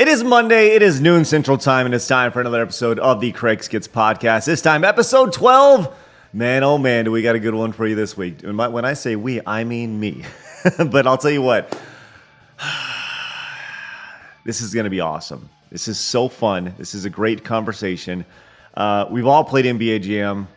It is Monday, it is noon Central Time, and it's time for another episode of the CraigSkitz podcast. This time, episode 12. Man, oh man, do we got a good one for you this week. When I say we, I mean me. But I'll tell you what, this is going to be awesome. This is so fun. This is a great conversation. We've all played NBA Jam.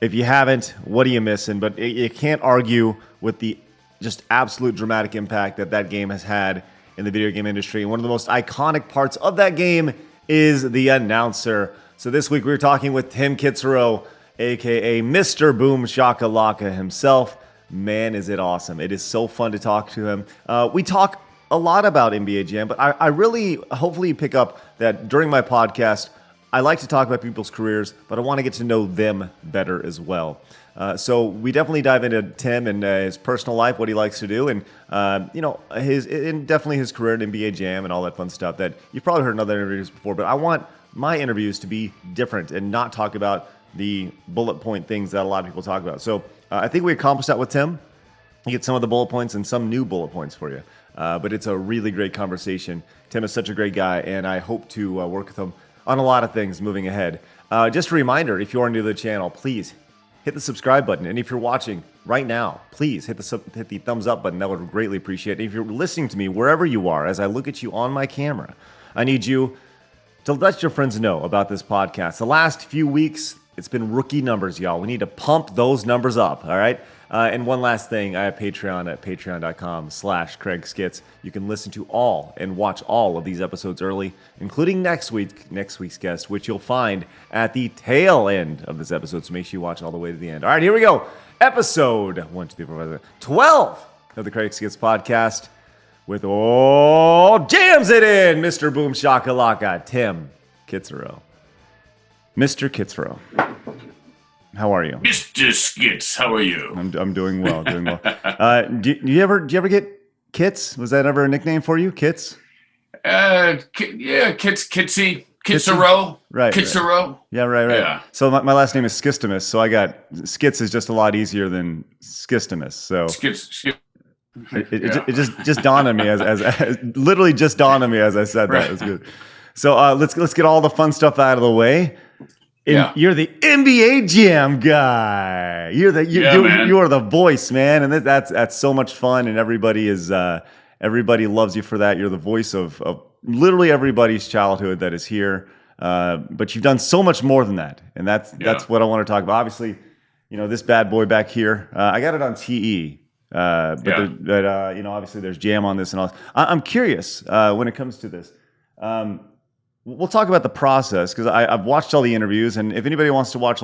If you haven't, what are you missing? But you can't argue with the just absolute dramatic impact that game has had in the video game industry. And one of the most iconic parts of that game is the announcer. So this week we're talking with Tim Kitzrow, aka Mr. Boom Shakalaka himself. Man, is it awesome. It is so fun to talk to him. We talk a lot about NBA Jam, but I really, hopefully you pick up that during my podcast, I like to talk about people's careers, but I want to get to know them better as well. So we definitely dive into Tim and his personal life, what he likes to do, and definitely his career at NBA Jam and all that fun stuff that you've probably heard in other interviews before. But I want my interviews to be different and not talk about the bullet point things that a lot of people talk about. So I think we accomplished that with Tim. You get some of the bullet points and some new bullet points for you. But it's a really great conversation. Tim is such a great guy, and I hope to work with him on a lot of things moving ahead. Just a reminder, if you are new to the channel, please hit the subscribe button. And if you're watching right now, please hit the thumbs up button. That would greatly appreciate it. If you're listening to me, wherever you are, as I look at you on my camera, I need you to let your friends know about this podcast. The last few weeks, it's been rookie numbers, y'all. We need to pump those numbers up, all right? And one last thing, I have Patreon at patreon.com/CraigSkitz. You can listen to all and watch all of these episodes early, including next week's guest, which you'll find at the tail end of this episode. So make sure you watch all the way to the end. All right, here we go. Episode 12 of the CraigSkitz podcast with jams it in, Mr. Boom Shakalaka, Tim Kitzrow. Mr. Kitzrow. How are you, Mr. Skitz? How are you? I'm doing well. Do you ever get Kitz? Was that ever a nickname for you, Kitz? Yeah, Kitzrow. Right. Kitzrow. Right. Yeah, right. Yeah. So my last name is Skistimus, so I got Skitz is just a lot easier than Skistimus. So Skitz. It just dawned on me as literally just dawned on me as I said that. It was good. So let's get all the fun stuff out of the way. You're the NBA Jam guy. You are the voice, man, and that's so much fun. And everybody loves you for that. You're the voice of literally everybody's childhood that is here. But you've done so much more than that, and that's what I want to talk about. Obviously, this bad boy back here. I got it on TE, but obviously there's Jam on this and all. I'm curious when it comes to this. We'll talk about the process because I've watched all the interviews, and if anybody wants to watch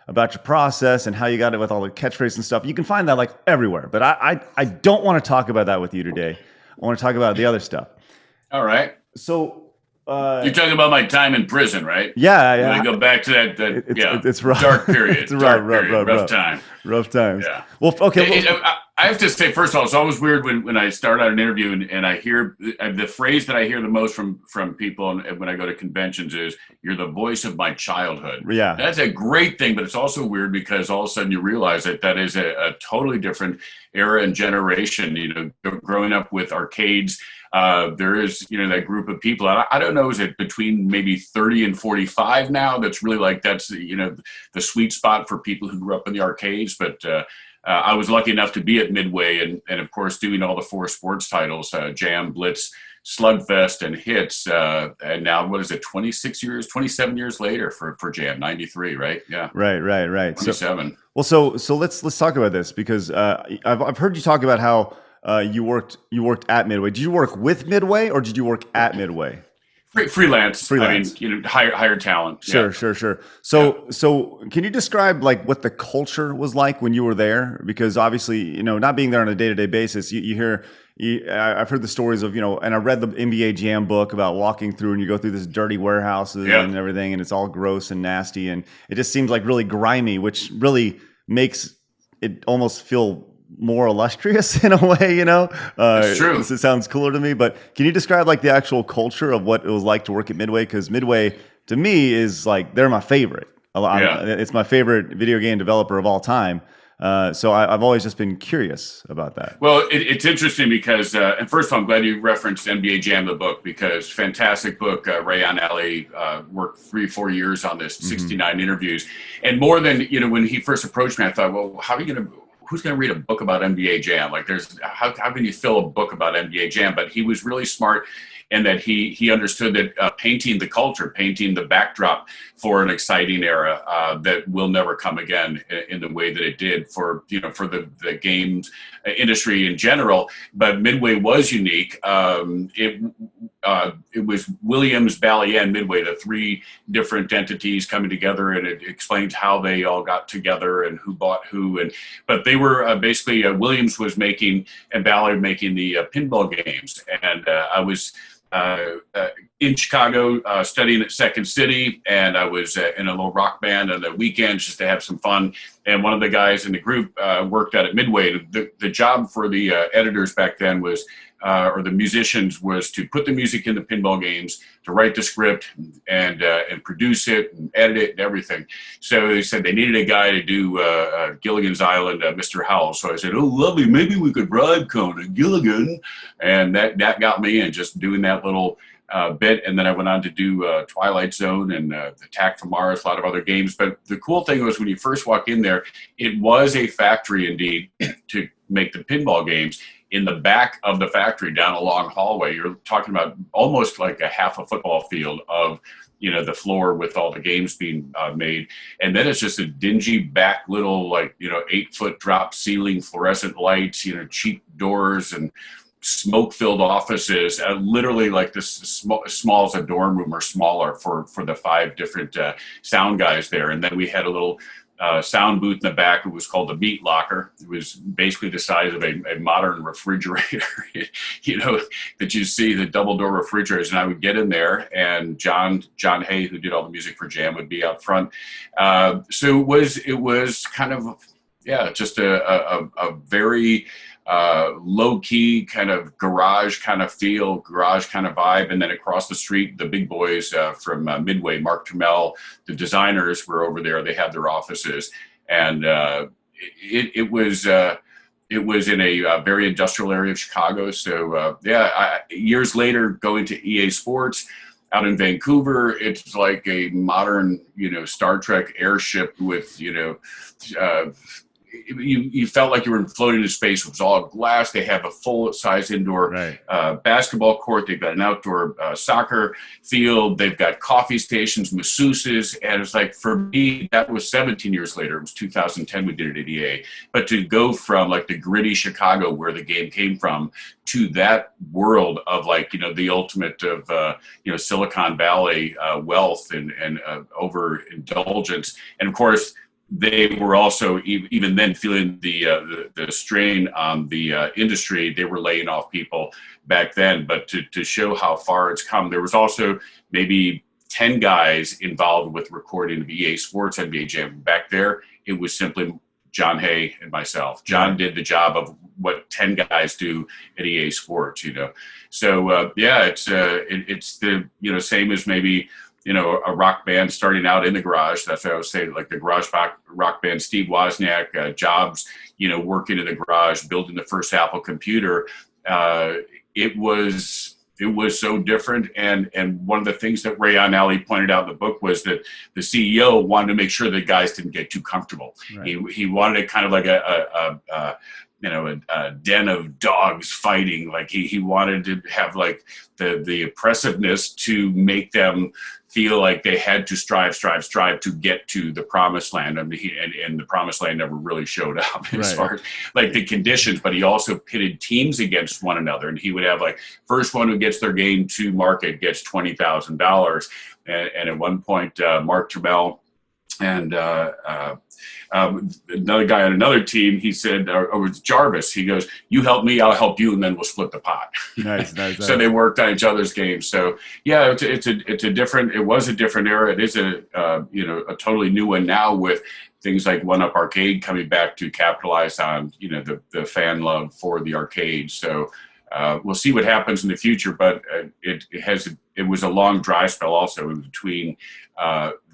about your process and how you got it with all the catchphrases and stuff, you can find that everywhere. But I don't want to talk about that with you today. I want to talk about the other stuff. All right. So you're talking about my time in prison, right? Yeah. When I go back to that it's rough. Dark period. It's rough time. Rough times. Yeah. Well, okay. I have to say, first of all, it's always weird when I start out an interview and I hear the phrase that I hear the most from people when I go to conventions is, "You're the voice of my childhood." Yeah. That's a great thing, but it's also weird because all of a sudden you realize that is a totally different era and generation. Growing up with arcades, there is, that group of people. I don't know, is it between maybe 30 and 45 now? That's really that's, the sweet spot for people who grew up in the arcades. But I was lucky enough to be at Midway and of course, doing all the 4 sports titles, Jam, Blitz, Slugfest, and Hits. And now, 27 years later for Jam, 93, right? Yeah. Right. 27. So let's talk about this because I've heard you talk about how you worked at Midway. Did you work with Midway or did you work at Midway? Freelance. I mean, hire talent. Sure. So can you describe what the culture was like when you were there? Because obviously, not being there on a day-to-day basis, I've heard the stories of, and I read the NBA Jam book about walking through and you go through this dirty warehouses and everything, and it's all gross and nasty, and it just seems really grimy, which really makes it almost feel more illustrious in a way, It's true. It sounds cooler to me, but can you describe the actual culture of what it was like to work at Midway? Because Midway to me is they're my favorite. It's my favorite video game developer of all time. So I've always just been curious about that. Well, it's interesting because, and first of all, I'm glad you referenced NBA Jam, the book, because fantastic book. Ray Alley worked 3-4 years on this, 69 interviews. And more than, when he first approached me, I thought, well, who's going to read a book about NBA Jam? Like how can you fill a book about NBA Jam? But he was really smart in that he understood that painting the culture, painting the backdrop for an exciting era that will never come again in the way that it did for the games industry in general. But Midway was unique. It was Williams, Bally, and Midway, the three different entities coming together, and it explains how they all got together and who bought who. But they were basically Williams was making and Bally making the pinball games, and I was in Chicago studying at Second City, and I was in a little rock band on the weekends just to have some fun. And one of the guys in the group worked out at Midway. The job for the editors back then was, or the musicians, was to put the music in the pinball games, to write the script and produce it and edit it and everything. So they said they needed a guy to do Gilligan's Island, Mr. Howell. So I said, oh, lovely, maybe we could bribe Conan Gilligan. And that got me in, just doing that little bit. And then I went on to do Twilight Zone and Attack from Mars, a lot of other games. But the cool thing was when you first walk in there, it was a factory indeed to make the pinball games. In the back of the factory, down a long hallway, you're talking about almost like a half a football field of, the floor with all the games being made. And then it's just a dingy back little, 8-foot drop ceiling, fluorescent lights, cheap doors and smoke-filled offices, literally like this small as a dorm room or smaller for the 5 different sound guys there. And then we had a little sound booth in the back. It was called the Meat Locker. It was basically the size of a modern refrigerator, that you see, the double door refrigerators. And I would get in there, and John Hay, who did all the music for Jam, would be out front. So it was kind of, just a very low-key kind of garage kind of feel, garage kind of vibe. And then across the street, the big boys from Midway, Mark Trammell, the designers were over there. They had their offices, and it was in a very industrial area of Chicago. So years later, going to EA Sports out in Vancouver, it's like a modern, Star Trek airship with, you felt like you were floating in space. It was all glass. They have a full-size indoor basketball court. They've got an outdoor soccer field. They've got coffee stations, masseuses. And it's like, for me, that was 17 years later. It was 2010 we did it at EA. But to go from like the gritty Chicago where the game came from to that world of the ultimate of, Silicon Valley wealth and overindulgence. And of course, they were also, even then, feeling the strain on the industry. They were laying off people back then. But to show how far it's come, there was also maybe 10 guys involved with recording of EA Sports NBA Jam. Back there, it was simply John Hay and myself. John did the job of what 10 guys do at EA Sports, So, it's the, same as maybe, a rock band starting out in the garage. That's what I was saying, like the garage rock band, Steve Wozniak, Jobs, working in the garage, building the first Apple computer. It was so different. And one of the things that Ray Alley pointed out in the book was that the CEO wanted to make sure that guys didn't get too comfortable. Right. He wanted it kind of like a den of dogs fighting. Like he wanted to have like the oppressiveness to make them feel like they had to strive to get to the promised land. I mean, and the promised land never really showed up as far as like the conditions, but he also pitted teams against one another. And he would have like, first one who gets their game to market gets $20,000. And at one point, Mark Trammell and another guy on another team, he said, or it was Jarvis, he goes, you help me, I'll help you, and then we'll split the pot. Nice. So they worked on each other's games. So yeah, it was a different era. It is a totally new one now, with things like One Up Arcade coming back to capitalize on, the fan love for the arcade. So we'll see what happens in the future, but it was a long dry spell also in between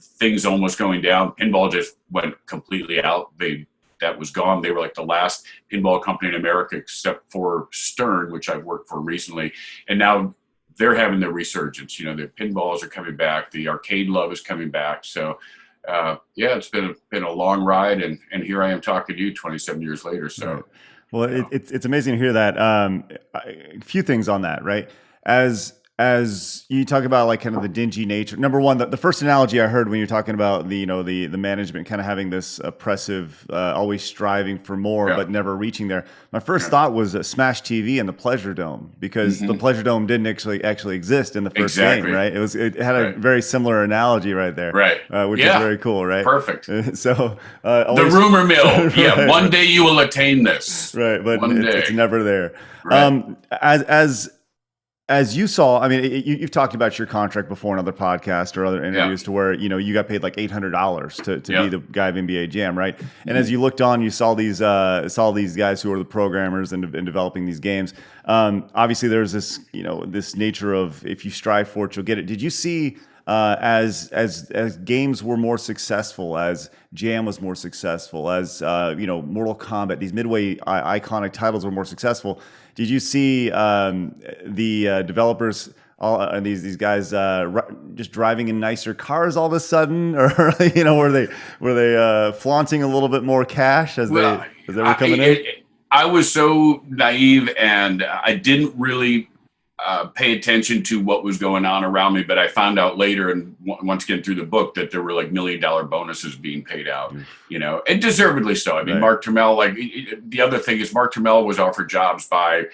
things almost going down. Pinball just went completely out. They that was gone. They were like the last pinball company in America, except for Stern, which I've worked for recently. And now they're having their resurgence. You know, the pinballs are coming back. The arcade love is coming back. So, yeah, it's been a long ride, and here I am talking to you 27 years later. So, right. Well, it's amazing to hear that. A few things on that, right? As you talk about like kind of the dingy nature. Number one, the first analogy I heard when you're talking about the management kind of having this oppressive, always striving for more but never reaching there. My first thought was Smash TV and the Pleasure Dome, because the Pleasure Dome didn't actually exist in the first game, right? It had a very similar analogy right there, right? Which is very cool, right? Perfect. So the rumor mill, right, one day you will attain this, right? But it's never there. Right. As you saw, I mean, you've talked about your contract before in other podcasts or other interviews to where, you got paid like $800 to be the guy of NBA Jam, right? And as you looked on, you saw these guys who are the programmers and developing these games. Obviously, there's this, this nature of if you strive for it, you'll get it. Did you see as games were more successful, as Jam was more successful, as Mortal Kombat, these midway iconic titles were more successful? Did you see the developers, these guys just driving in nicer cars all of a sudden, or were they flaunting a little bit more cash as they were coming in? I was so naive, and I didn't really pay attention to what was going on around me, but I found out later, and once again through the book, that there were like $1 million bonuses being paid out, and deservedly so. I mean, Mark Turmell, the other thing is Mark Turmell was offered jobs by,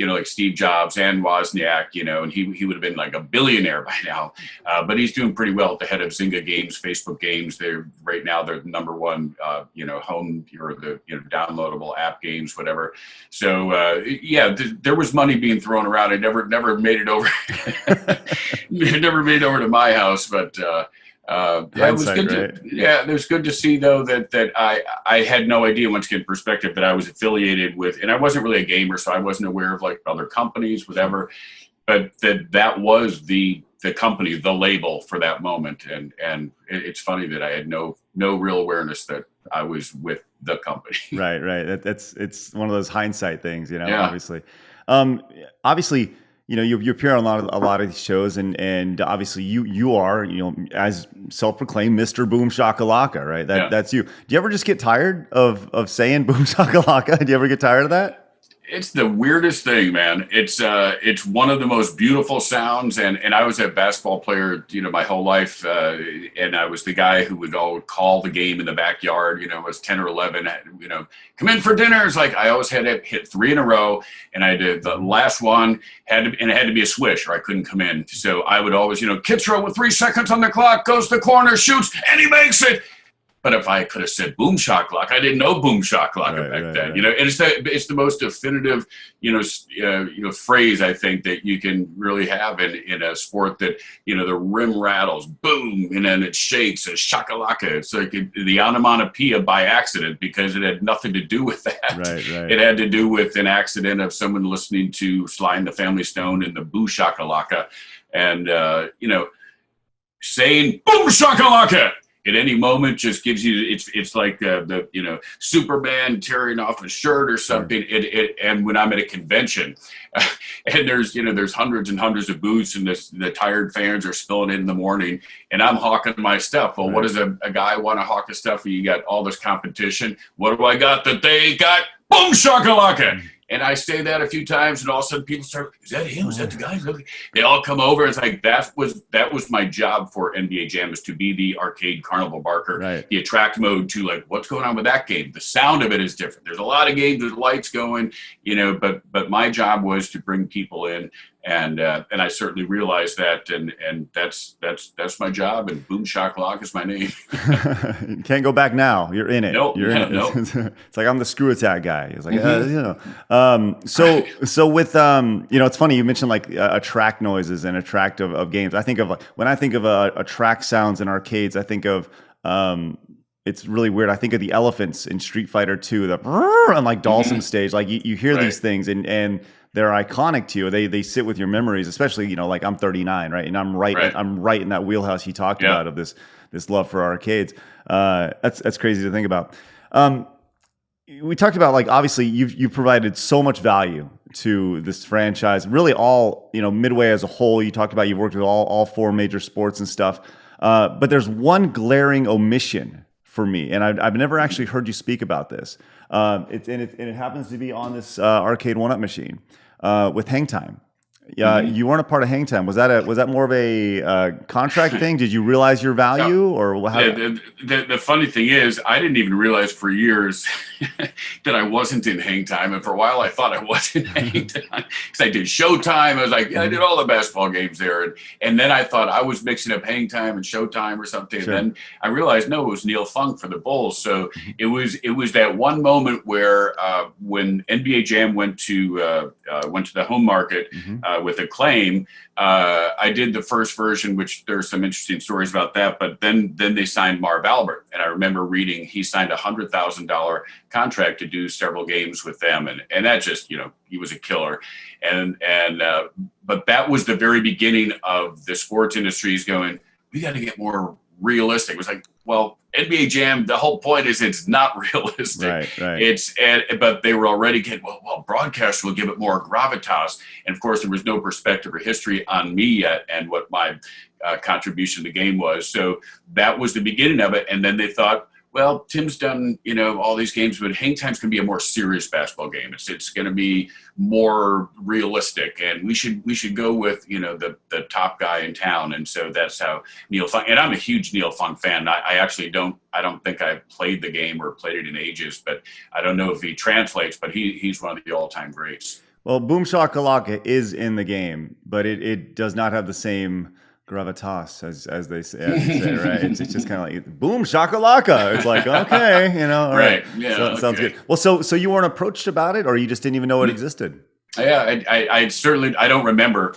like Steve Jobs and Wozniak, and he would have been like a billionaire by now, but he's doing pretty well at the head of Zynga Games, Facebook Games. They're the number one, home or the downloadable app games, whatever. So there was money being thrown around. I never made it over. Never made it over to my house, but it was good. It was good to see though that I had no idea, once again, perspective, that I was affiliated with, and I wasn't really a gamer, so I wasn't aware of like other companies, whatever. But that was the company, the label for that moment, and it's funny that I had no real awareness that I was with the company. Right. It's one of those hindsight things, obviously. Obviously, you appear on a lot of these shows, and obviously you are, as self-proclaimed Mr. Boom Shakalaka, right? That's you. Do you ever just get tired of saying Boom Shakalaka? Do you ever get tired of that? It's the weirdest thing, man. It's one of the most beautiful sounds, and I was a basketball player, my whole life, and I was the guy who would always call the game in the backyard. I was 10 or 11. Come in for dinner. It's like I always had to hit 3 in a row, and I did the last one it had to be a swish, or I couldn't come in. So I would always, Kitzrow with 3 seconds on the clock, goes to the corner, shoots, and he makes it. But if I could have said Boom Shakalaka, I didn't know Boom Shakalaka back then. And it's the most definitive, phrase I think that you can really have in a sport that, the rim rattles, boom, and then it shakes, and shakalaka. It's like the onomatopoeia by accident, because it had nothing to do with that. Right. It had to do with an accident of someone listening to Sly and the Family Stone and the Boo Shakalaka, and saying Boom Shakalaka at any moment just gives you, it's like the Superman tearing off a shirt or something. And when I'm at a convention, and there's hundreds and hundreds of booths, and the tired fans are spilling in the morning, and I'm hawking my stuff. Well, what does a guy want to hawk his stuff? You got all this competition. What do I got that they got? Boom Shakalaka. And I say that a few times, and all of a sudden people start, is that him? Is that the guy? They all come over. It's like, that was my job for NBA Jam, is to be the arcade carnival barker, the attract mode to like, what's going on with that game? The sound of it is different. There's a lot of games, there's lights going, but my job was to bring people in. And I certainly realized that, and that's my job. And Boom Shakalaka is my name. You can't go back now. You're in it. You're in it. Nope. It's like, I'm the screw attack guy. It's like, So with it's funny you mentioned like attract noises and attract of games. I think of when I think of attract sounds in arcades, I think of it's really weird. I think of the elephants in Street Fighter 2, on like Dawson stage. Like you hear these things and they're iconic to you. They sit with your memories, especially, like I'm 39, right? And I'm right in that wheelhouse he talked about of this love for arcades. That's crazy to think about. we talked about, like, obviously you've provided so much value to this franchise, really all, Midway as a whole. You talked about you've worked with all four major sports and stuff. But there's one glaring omission for me, and I've never actually heard you speak about this. It happens to be on this arcade one-up machine with Hang Time. Yeah, you weren't a part of Hang Time. Was that more of a contract thing? Did you realize your value, or how? The funny thing is, I didn't even realize for years that I wasn't in Hang Time, and for a while I thought I was in Hang Time because I did Showtime. I was like, I did all the basketball games there, and then I thought I was mixing up Hang Time and Showtime or something. Sure. And then I realized no, it was Neil Funk for the Bulls. So it was that one moment where when NBA Jam went to the home market with Acclaim. I did the first version, which there's some interesting stories about that. But then they signed Marv Albert, and I remember reading he signed $100,000 contract to do several games with them, and that just he was a killer, but that was the very beginning of the sports industries going, we got to get more realistic. It was like, well, NBA Jam, the whole point is it's not realistic. Right. But they were already getting, well, broadcast will give it more gravitas. And of course, there was no perspective or history on me yet and what my contribution to the game was. So that was the beginning of it. And then they thought, well, Tim's done, all these games, but Hang Time's going to be a more serious basketball game. It's going to be more realistic, and we should go with, the top guy in town. And so that's how Neil Funk, and I'm a huge Neil Funk fan. I actually don't think I've played the game or played it in ages, but I don't know if he translates, but he's one of the all-time greats. Well, Boom Shakalaka is in the game, but it does not have the same gravitas as they say, right? It's just kind of like boom shakalaka. It's like, okay, all right. Yeah, so, okay. Sounds good. Well, so you weren't approached about it, or you just didn't even know it existed? Yeah, I certainly don't remember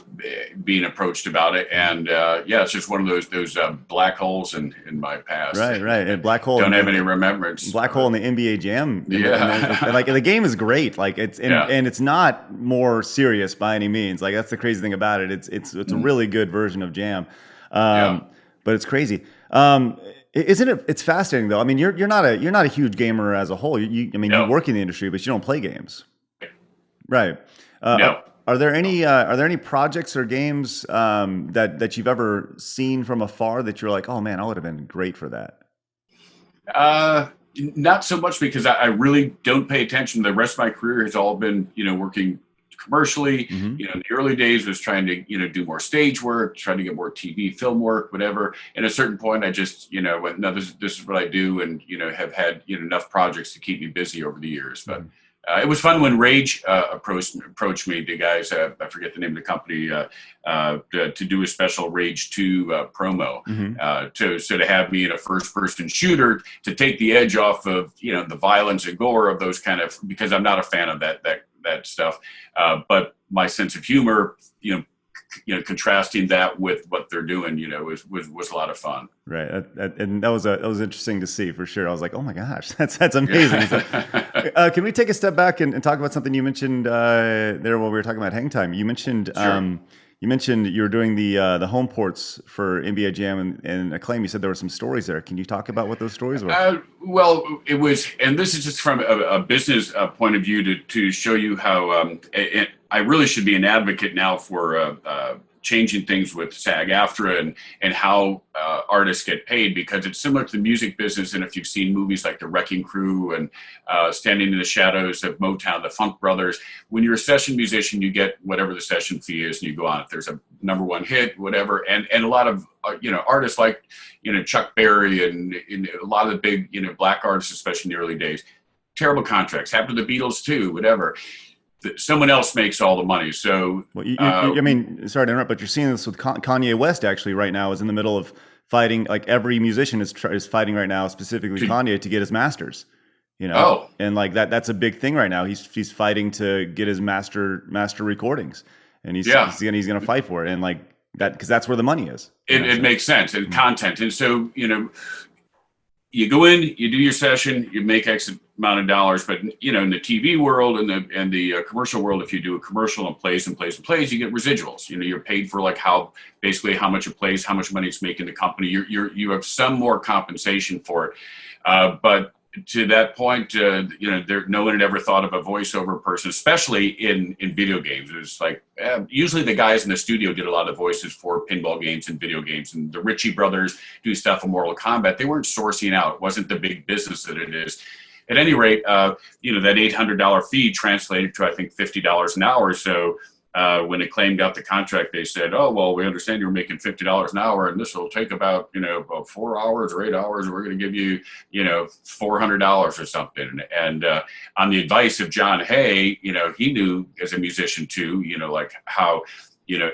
being approached about it, and it's just one of those black holes in my past. Right, and black hole. Don't have any remembrance. Black hole in the NBA Jam. Yeah, and like the game is great. Like and it's not more serious by any means. Like that's the crazy thing about it. It's a really good version of Jam, but it's crazy. Isn't it? It's fascinating though. I mean, you're not a huge gamer as a whole. You work in the industry, but you don't play games. Right. No. Are there any projects or games that you've ever seen from afar that you're like, oh man, I would have been great for that? Not so much, because I really don't pay attention. The rest of my career has all been, working commercially. In the early days was trying to, do more stage work, trying to get more TV, film work, whatever. And at a certain point, I just, went, no, this is what I do, and have had enough projects to keep me busy over the years, but. It was fun when Rage approached me, the guys, I forget the name of the company, to do a special Rage 2 promo, to have me in a first-person shooter to take the edge off of, the violence and gore of those kind of, because I'm not a fan of that stuff. But my sense of humor, contrasting that with what they're doing, was a lot of fun. Right, and that was interesting to see for sure. I was like, oh my gosh, that's amazing. So, can we take a step back and talk about something you mentioned there while we were talking about Hang Time? You mentioned you were doing the home ports for NBA Jam and Acclaim. You said there were some stories there. Can you talk about what those stories were? Well, it was, and this is just from a business point of view to show you how I really should be an advocate now for changing things with SAG-AFTRA and how artists get paid, because it's similar to the music business. And if you've seen movies like The Wrecking Crew and Standing in the Shadows of Motown, the Funk Brothers, when you're a session musician, you get whatever the session fee is, and you go on. If there's a number one hit, whatever, and a lot of artists like Chuck Berry and a lot of the big black artists, especially in the early days, terrible contracts. Happened to the Beatles too, whatever. Someone else makes all the money. So, well, I mean, sorry to interrupt, but you're seeing this with Kanye West actually right now is in the middle of fighting. Like every musician is fighting right now, specifically Kanye, to get his masters. And like that's a big thing right now. He's fighting to get his master recordings, and he's gonna fight for it, and like that because that's where the money is. It makes sense, and content, and so you go in, you do your session, you make X amount of dollars, but in the TV world and the commercial world, if you do a commercial and plays, you get residuals. You're paid for like how much it plays, how much money it's making the company. You have some more compensation for it, but to that point, no one had ever thought of a voiceover person, especially in video games. It was like usually the guys in the studio did a lot of voices for pinball games and video games, and the Ritchie brothers do stuff in Mortal Kombat. They weren't sourcing out. It wasn't the big business that it is. At any rate, that $800 fee translated to, I think, $50 an hour. So when Acclaim got the contract, they said, "Oh, well, we understand you're making $50 an hour, and this will take about 4 hours or 8 hours. We're going to give you $400 or something." And on the advice of John Hay, he knew as a musician too, like how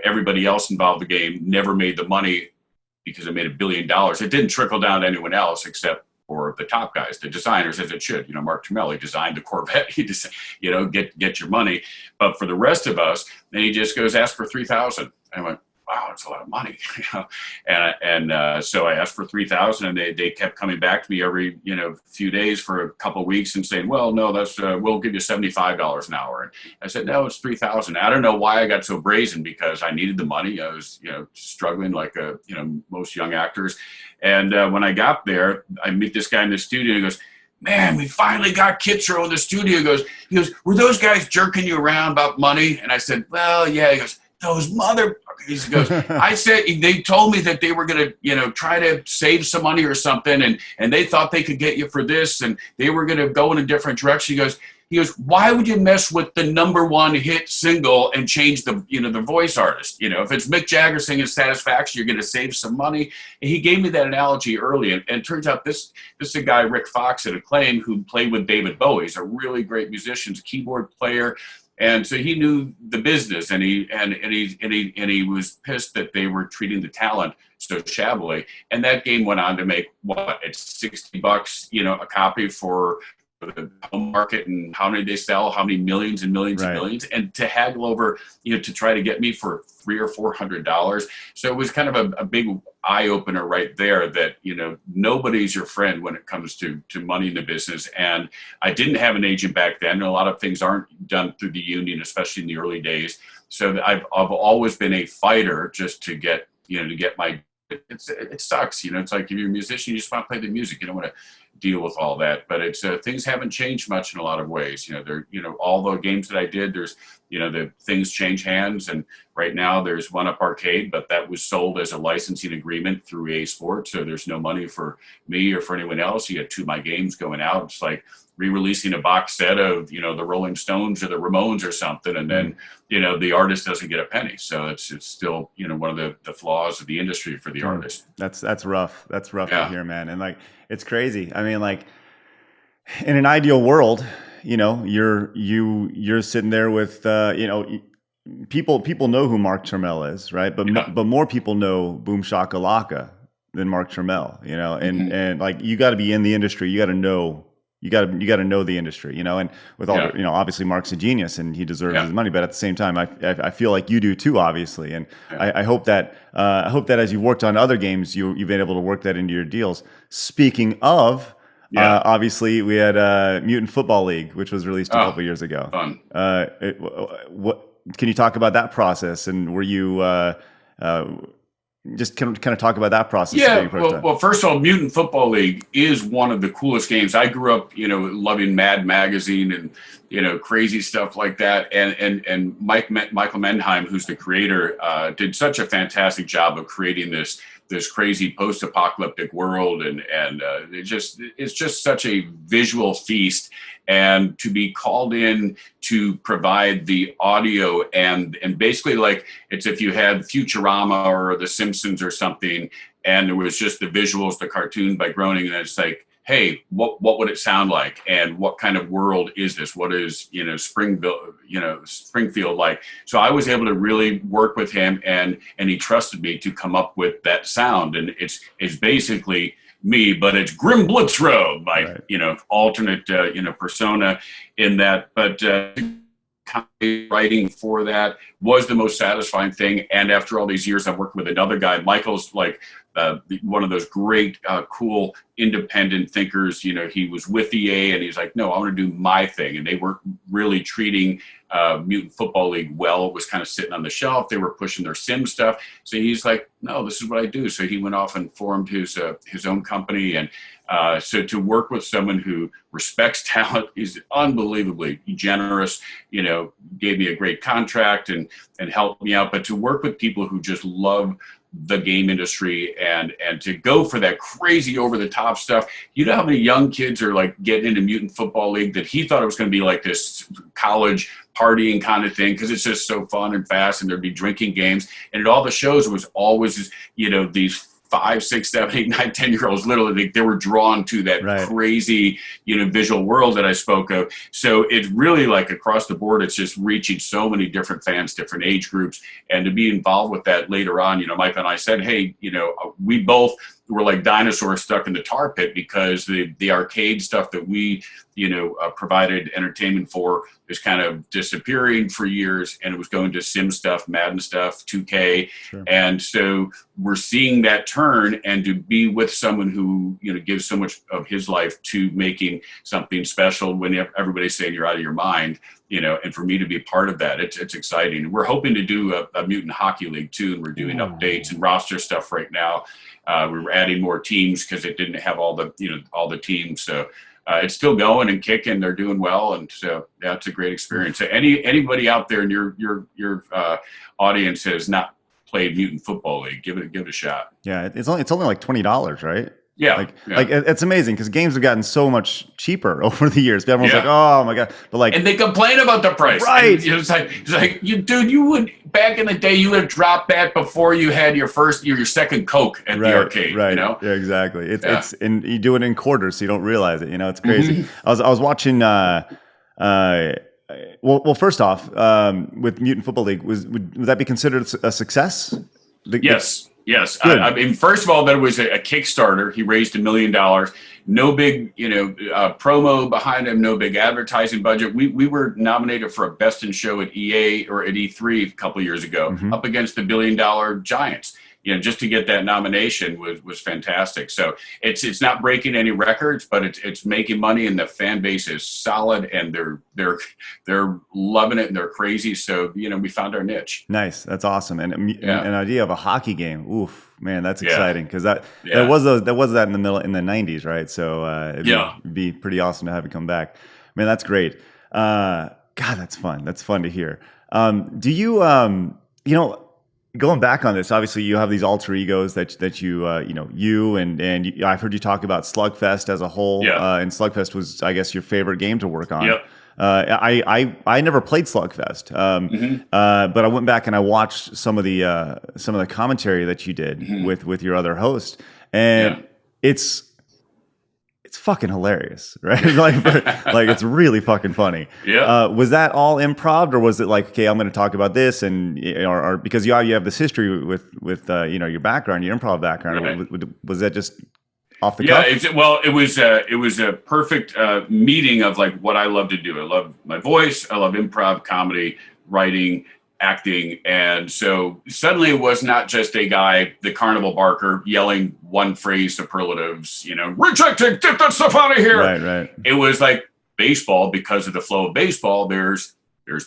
everybody else involved in the game never made the money because it made $1 billion. It didn't trickle down to anyone else except for the top guys, the designers, as it should. Mark Trammell, he designed the Corvette. He just, get your money. But for the rest of us, then he just goes, ask for $3,000. And I went, wow, that's a lot of money. So I asked for $3,000, and they kept coming back to me every few days for a couple of weeks and saying, well, no, that's we'll give you $75 an hour. And I said, no, it's $3,000. I don't know why I got so brazen, because I needed the money. I was struggling like most young actors. And when I got there, I meet this guy in the studio. He goes, man, we finally got Kitzrow in the studio. He goes, were those guys jerking you around about money? And I said, well, yeah. He goes, those motherfuckers. He goes, I said, they told me that they were going to, try to save some money or something. And they thought they could get you for this, and they were going to go in a different direction. He goes, why would you mess with the #1 hit single and change the voice artist? If it's Mick Jagger singing Satisfaction, you're going to save some money. And he gave me that analogy early. And it turns out this is a guy, Rick Fox at Acclaim, who played with David Bowie. He's a really great musician, a keyboard player. And so he knew the business, and he was pissed that they were treating the talent so shabbily. And that game went on to make it's $60, a copy for the home market, and how many they sell, how many millions and millions and millions, and to haggle over, to try to get me for $300 or $400. So it was kind of a big eye opener right there that, nobody's your friend when it comes to money in the business. And I didn't have an agent back then. A lot of things aren't done through the union, especially in the early days. So I've always been a fighter just to get my, it sucks. It's like, if you're a musician, you just want to play the music. You don't want to deal with all that, but it's things haven't changed much in a lot of ways. All the games that I did, there's the things change hands, and right now there's One Up Arcade, but that was sold as a licensing agreement through EA Sports, so there's no money for me or for anyone else. You get 2 of my games going out. It's like re-releasing a box set of the Rolling Stones or the Ramones or something, and then the artist doesn't get a penny. So it's still one of the flaws of the industry for the artist. That's rough. That's rough to hear, man. And it's crazy. I mean, in an ideal world, you're sitting there with people know who Mark Trammell is, right? But more people know Boom Shakalaka than Mark Trammell, and you got to be in the industry. You got to know. You got to know the industry, and with all obviously Mark's a genius and he deserves his money, but at the same time, I feel like you do too, obviously, and I hope that as you worked on other games, you've been able to work that into your deals. Speaking of, obviously we had Mutant Football League, which was released a couple years ago. Fun. What can you talk about that process, and were you just kind of talk about that process? Well, first of all, Mutant Football League is one of the coolest games. I grew up, loving Mad Magazine and, crazy stuff like that. And Michael Mendheim, who's the creator, did such a fantastic job of creating this crazy post-apocalyptic world. And it's just such a visual feast. And to be called in to provide the audio and basically it's if you had Futurama or The Simpsons or something, and there was just the visuals, the cartoon by Groening, and it's like, hey, what would it sound like? And what kind of world is this? What is, Springfield like? So I was able to really work with him, and he trusted me to come up with that sound. And it's basically me, but it's Grim Blitzrow, my alternate persona in that. But writing for that was the most satisfying thing. And after all these years, I'm working with another guy. Michael's one of those great, cool independent thinkers. He was with EA and he's like, no, I want to do my thing. And they weren't really treating Mutant Football League well. It was kind of sitting on the shelf. They were pushing their sim stuff. So he's like, no, this is what I do. So he went off and formed his own company. And so to work with someone who respects talent, is unbelievably generous, gave me a great contract and helped me out. But to work with people who just love the game industry and to go for that crazy over the top stuff. How many young kids are like getting into Mutant Football League that he thought it was going to be like this college partying kind of thing, because it's just so fun and fast, and there'd be drinking games, and at all the shows it was always these 5, 6, 7, 8, 9, 10-year-olds, literally, they were drawn to that crazy, visual world that I spoke of. So it's really like across the board, it's just reaching so many different fans, different age groups, and to be involved with that later on, Mike and I said, hey, we both were like dinosaurs stuck in the tar pit, because the arcade stuff that we, provided entertainment for is kind of disappearing for years, and it was going to sim stuff, Madden stuff, 2K. Sure. And so we're seeing that turn, and to be with someone who, gives so much of his life to making something special when everybody's saying you're out of your mind, and for me to be part of that, it's exciting. We're hoping to do a Mutant Hockey League too, and we're doing updates and roster stuff right now. We're adding more teams because it didn't have all the teams. So it's still going and kicking. They're doing well, and so it's a great experience. So anybody out there in your audience has not played Mutant Football League, give it a shot. Yeah, it's only like $20, right? Yeah, like it's amazing because games have gotten so much cheaper over the years. Everyone's like, "Oh my god!" But and they complain about the price, right? And it's like you would back in the day, you would have dropped that before you had your second Coke at the arcade, right? Yeah, exactly. It's and you do it in quarters, so you don't realize it. It's crazy. I was watching. Well, first off, with Mutant Football League, would that be considered a success? Yes. Yes. I mean, first of all, there was a Kickstarter. He raised $1 million. No big, promo behind him. No big advertising budget. We were nominated for a Best in Show at EA or at E3 a couple of years ago, up against the $1 billion giants. Just to get that nomination was fantastic. So it's not breaking any records, but it's making money, and the fan base is solid, and they're loving it, and they're crazy. So we found our niche. Nice, that's awesome, and an idea of a hockey game. Oof, man, that's exciting, because there was that in the '90s, right? So it'd be pretty awesome to have it come back. Man, that's great. God, that's fun. That's fun to hear. Do you going back on this, obviously you have these alter egos that you I've heard you talk about Slugfest as a whole, and Slugfest was, I guess, your favorite game to work on. Yep. I never played Slugfest, but I went back and I watched some of the commentary that you did with your other host, and it's fucking hilarious, right? like it's really fucking funny. Yeah. Was that all improv, or was it like, okay, I'm going to talk about this, and or because you have this history with your background, your improv background? Right. Was that just off the cuff? It was a perfect meeting of like what I love to do. I love my voice. I love improv, comedy, writing, acting. And so suddenly it was not just a guy, the carnival barker, yelling one phrase superlatives, rejecting, get that stuff out of here. Right. It was like baseball, because of the flow of baseball, there's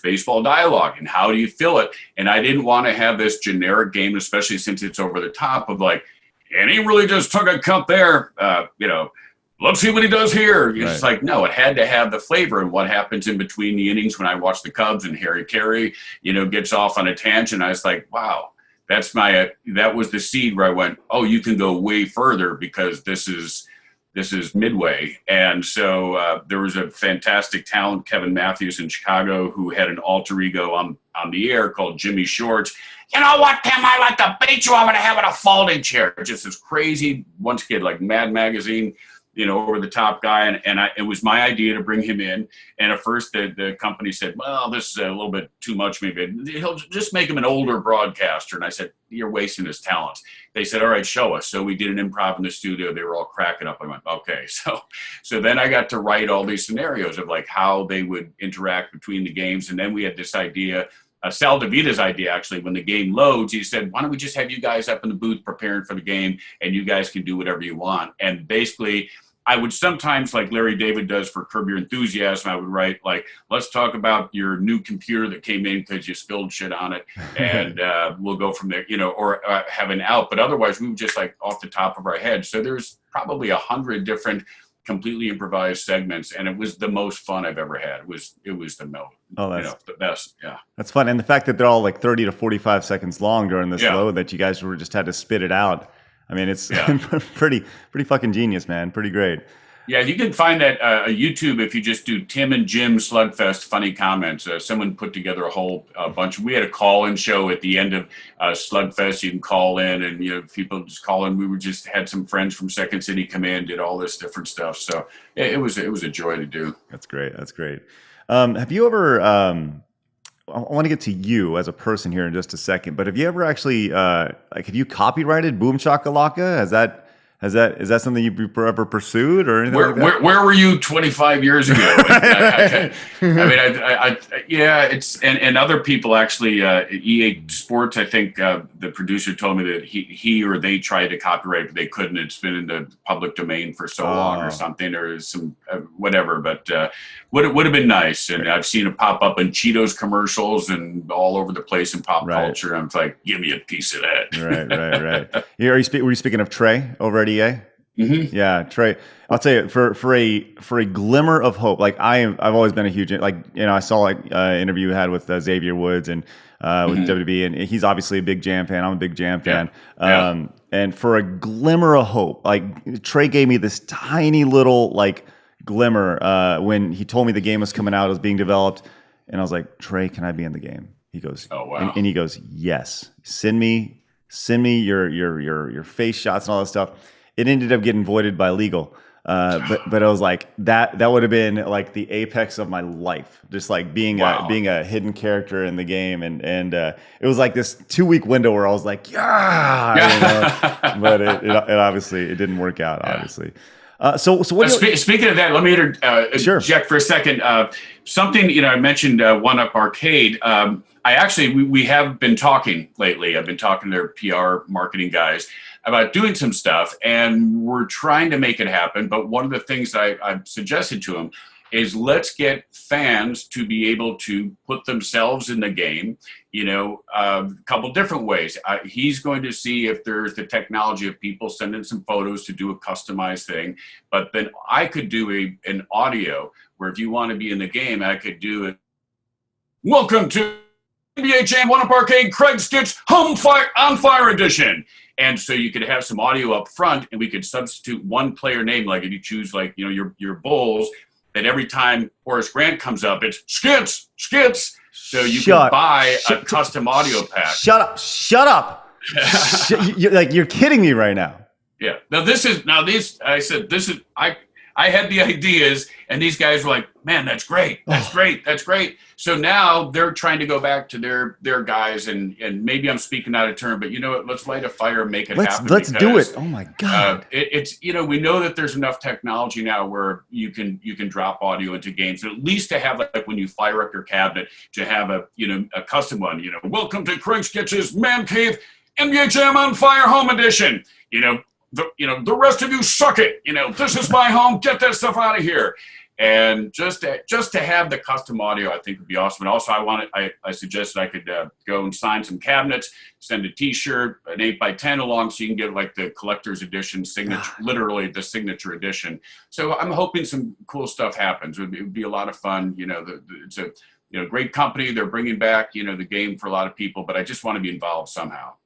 baseball dialogue, and how do you fill it? And I didn't want to have this generic game, especially since it's over the top of like, and he really just took a cut there, let's see what he does here. It's like, no, it had to have the flavor, and what happens in between the innings when I watch the Cubs and Harry Carey, gets off on a tangent. I was like, wow, that was the seed where I went, oh, you can go way further, because this is midway. And so there was a fantastic talent, Kevin Matthews in Chicago, who had an alter ego on the air called Jimmy Shorts. You know what, Tim? I like to beat you. I'm going to have it a folding chair. Just this crazy, once kid, like Mad Magazine, over the top guy. And it was my idea to bring him in. And at first the company said, well, this is a little bit too much. Maybe he'll just make him an older broadcaster. And I said, you're wasting his talents. They said, all right, show us. So we did an improv in the studio. They were all cracking up. I went, okay. So then I got to write all these scenarios of like how they would interact between the games. And then we had this idea Sal DeVita's idea, actually. When the game loads, he said, why don't we just have you guys up in the booth preparing for the game, and you guys can do whatever you want. And basically, I would sometimes, like Larry David does for Curb Your Enthusiasm, I would write, like, let's talk about your new computer that came in because you spilled shit on it, and we'll go from there, or have an out. But otherwise, we would just, like, off the top of our head. So there's probably 100 different completely improvised segments, and it was the most fun I've ever had. It was the most, the best. Yeah, that's fun. And the fact that they're all like 30 to 45 seconds long during this load, that you guys were just had to spit it out. I mean, it's pretty fucking genius, man. Pretty great. Yeah, you can find that YouTube if you just do Tim and Jim Slugfest funny comments. Someone put together a whole bunch. We had a call-in show at the end of Slugfest. You can call in, and people just call in. We just had some friends from Second City come in, did all this different stuff. So it was a joy to do. That's great. Have you ever? I want to get to you as a person here in just a second, but have you ever actually have you copyrighted Boom Shakalaka? Is that something you've ever pursued or anything like that? Where were you 25 years ago? I mean, it's and other people actually. EA Sports, I think the producer told me that he or they tried to copyright, but they couldn't. It's been in the public domain for so long, or something, or some whatever. But would have been nice. And I've seen it pop up in Cheetos commercials and all over the place in pop culture. I'm like, give me a piece of that. Right. Were you speaking of Trey over at EA? Mm-hmm. Yeah, Trey. I'll tell you, for a glimmer of hope. Like I've always been a huge, I saw interview you had with Xavier Woods and with WB, and he's obviously a big Jam fan. I'm a big Jam fan. And for a glimmer of hope, like Trey gave me this tiny little glimmer when he told me the game was coming out, it was being developed, and I was like, Trey, can I be in the game? He goes, oh wow, and he goes, yes, send me your face shots and all that stuff. It ended up getting voided by legal. But I was like, that would have been like the apex of my life, just like being a hidden character in the game, and it was like this 2-week window where I was like, but it obviously it didn't work out, obviously. So what? Speaking of that, let me interject for a second. Something I mentioned One Up Arcade. We have been talking lately. I've been talking to their PR marketing guys about doing some stuff, and we're trying to make it happen. But one of the things I've suggested to them is let's get fans to be able to put themselves in the game, a couple different ways. He's going to see if there's the technology of people sending some photos to do a customized thing. But then I could do an audio where if you want to be in the game, I could do it. Welcome to NBA Jam One Up Arcade CraigSkitz On Fire Edition. And so you could have some audio up front, and we could substitute one player name, like if you choose your Bulls, that every time Horace Grant comes up, it's Skitz. So you can buy a custom audio pack. Shut up. You're kidding me right now. Yeah. I had the ideas, and these guys were like, man, that's great. That's great. So now they're trying to go back to their guys, and maybe I'm speaking out of turn, but you know what? Let's light a fire and make it happen. Let's do it. Oh my God. It's we know that there's enough technology now where you can drop audio into games, and at least to have like when you fire up your cabinet to have a custom one. Welcome to CraigSkitz's Man Cave NBA Jam on Fire Home Edition. The rest of you suck it. This is my home. Get that stuff out of here. And just to have the custom audio, I think would be awesome. And also, I suggested I could go and sign some cabinets, send a T-shirt, an 8x10 along, so you can get like the collector's edition signature, literally the signature edition. So I'm hoping some cool stuff happens. It would be a lot of fun. It's a great company. They're bringing back the game for a lot of people, but I just want to be involved somehow.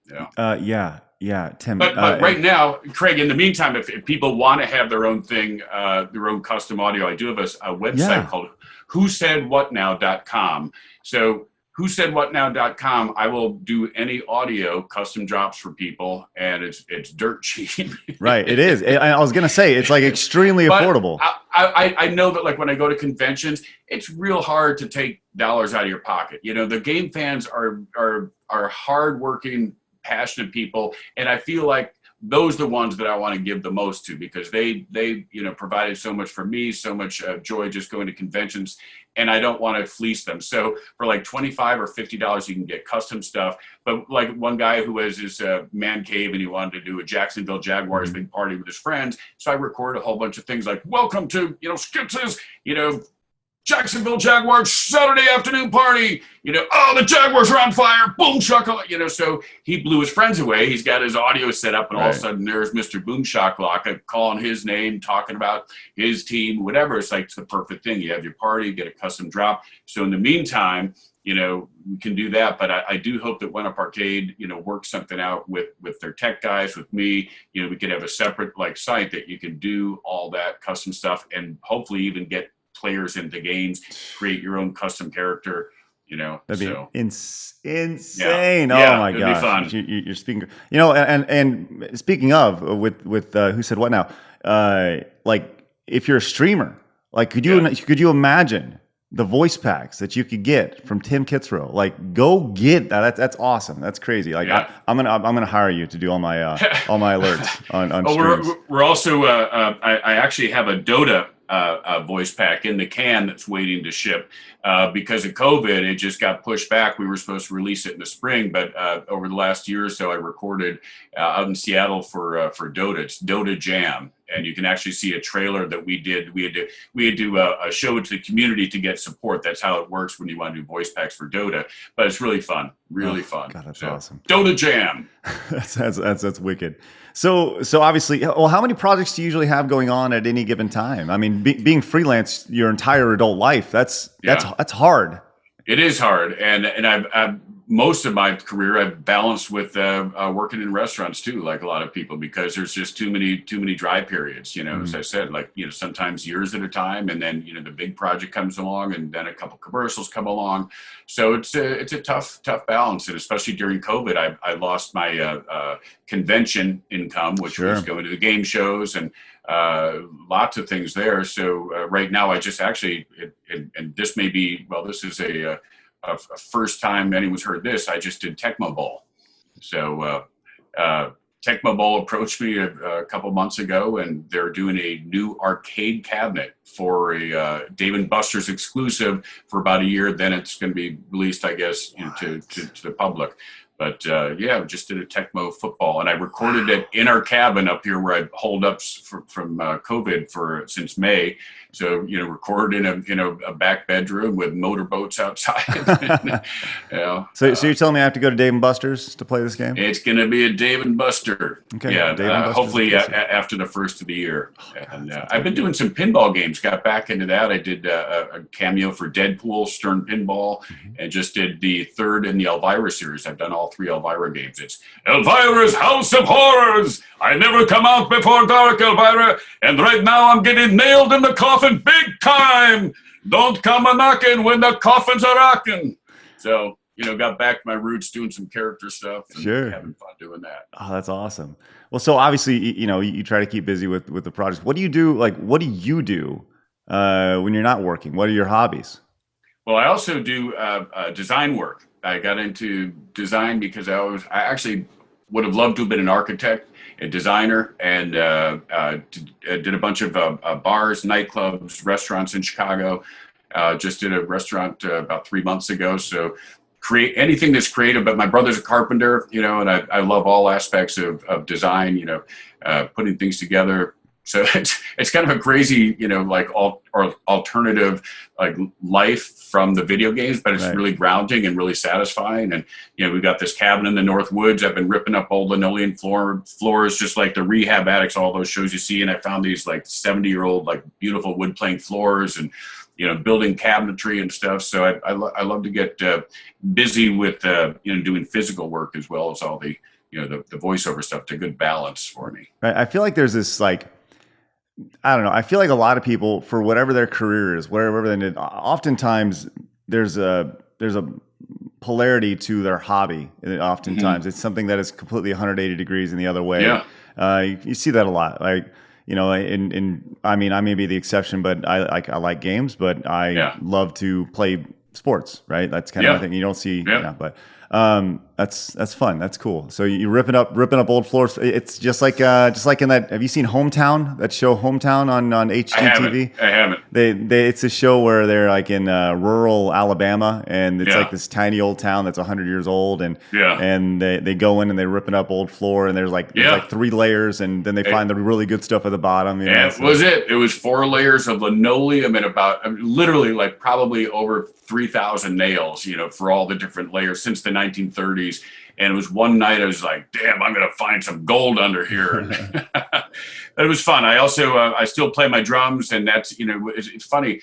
Yeah, Tim. But right now, Craig, in the meantime, if people want to have their own thing, their own custom audio, I do have a website called whosaidwhatnow.com. So whosaidwhatnow.com, I will do any audio custom drops for people, and it's dirt cheap. Right, it is. I was going to say, it's like extremely affordable. I know that like when I go to conventions, it's real hard to take dollars out of your pocket. The game fans are hardworking, passionate people, and I feel like those are the ones that I want to give the most to, because they provided so much for me, so much joy just going to conventions, and I don't want to fleece them. So for like $25 or $50, you can get custom stuff. But like one guy who has his man cave, and he wanted to do a Jacksonville Jaguars big party with his friends. So I recorded a whole bunch of things like, welcome to, Skitz's, Jacksonville Jaguars Saturday afternoon party, oh, the Jaguars are on fire, boom shakalaka, so he blew his friends away. He's got his audio set up, and all of a sudden there's Mr. Boom Shakalaka calling his name, talking about his team, whatever. It's like, it's the perfect thing. You have your party, you get a custom drop. So in the meantime, we can do that. But I do hope that One Up Arcade, works something out with their tech guys, with me. We could have a separate site that you can do all that custom stuff, and hopefully even get players into games, create your own custom character. That'd be insane. Yeah, oh my gosh, fun. You're speaking. And speaking of with who said what now? If you're a streamer, could you imagine the voice packs that you could get from Tim Kitzrow? Go get that. That's awesome. That's crazy. I'm gonna hire you to do all my alerts on streams. We're also I actually have a Dota voice pack in the can that's waiting to ship. Because of COVID, it just got pushed back. We were supposed to release it in the spring, but over the last year or so, I recorded out in Seattle for Dota. It's Dota Jam, and you can actually see a trailer that we did. We had to show it to the community to get support. That's how it works when you want to do voice packs for Dota. But it's really fun, fun. God, that's awesome. Dota Jam. that's wicked. So obviously, how many projects do you usually have going on at any given time? I mean, being freelance your entire adult life, that's hard. It is hard, and I've most of my career I've balanced with working in restaurants too, like a lot of people, because there's just too many dry periods. As I said, sometimes years at a time, and then the big project comes along, and then a couple commercials come along. So it's a tough balance, and especially during COVID, I lost my convention income, which was going to the game shows and lots of things there. So right now, I just actually, and this may be, this is a first time anyone's heard this, I just did Tecmo Bowl. So Tecmo Bowl approached me a couple months ago, and they're doing a new arcade cabinet for a Dave & Buster's exclusive for about a year. Then it's going to be released, I guess, to the public. But just did a Tecmo football, and I recorded it in our cabin up here where I holed up from COVID since May. So recorded in a back bedroom with motorboats outside. So you're telling me I have to go to Dave & Buster's to play this game? It's going to be a Dave & Buster. Okay. Yeah. Hopefully after the first of the year. And I've been doing some pinball games. Got back into that. I did a cameo for Deadpool, Stern Pinball, and just did the third in the Elvira series. I've done all 3 Elvira games. It's Elvira's House of Horrors. I never come out before dark, Elvira, and right now I'm getting nailed in the coffin big time. Don't come a knocking when the coffins are rocking. So, got back to my roots, doing some character stuff, and having fun doing that. Oh, that's awesome. Well, so obviously, you try to keep busy with the projects. What do you do? What do you do when you're not working? What are your hobbies? Well, I also do design work. I got into design because I actually would have loved to have been an architect, a designer, and did a bunch of bars, nightclubs, restaurants in Chicago. Just did a restaurant about 3 months ago. So create anything that's creative. But my brother's a carpenter, and I love all aspects of design, putting things together. So it's kind of a crazy, alternative life from the video games, but it's really grounding and really satisfying. And we've got this cabin in the North Woods. I've been ripping up old linoleum floors, just like the Rehab Addicts, all those shows you see. And I found these 70-year-old beautiful wood plank floors, and building cabinetry and stuff. So I love to get busy with doing physical work as well as all the the voiceover stuff. It's a good balance for me. Right. I feel like there's this I don't know. I feel like a lot of people, for whatever their career is, whatever they did, oftentimes there's a polarity to their hobby. And oftentimes it's something that is completely 180 degrees in the other way. Yeah. You see that a lot. I mean, I may be the exception, but I like games, but I love to play sports, right? That's kind of the thing you don't see. Yeah. But That's fun. That's cool. So you're ripping up old floors. It's just like in that. Have you seen Hometown? That show Hometown on HGTV. I haven't. It's a show where they're like in rural Alabama, and it's Yeah. like this tiny old town that's 100 years old, and Yeah. and they go in and they're ripping up old floor, and there's like 3 layers, and then they find the really good stuff at the bottom. You know, That was it. It was 4 layers of linoleum and literally like probably over 3,000 nails, for all the different layers since the 1930s. And it was one night I was like, damn, I'm going to find some gold under here. It was fun. I also, I still play my drums, and that's, it's funny.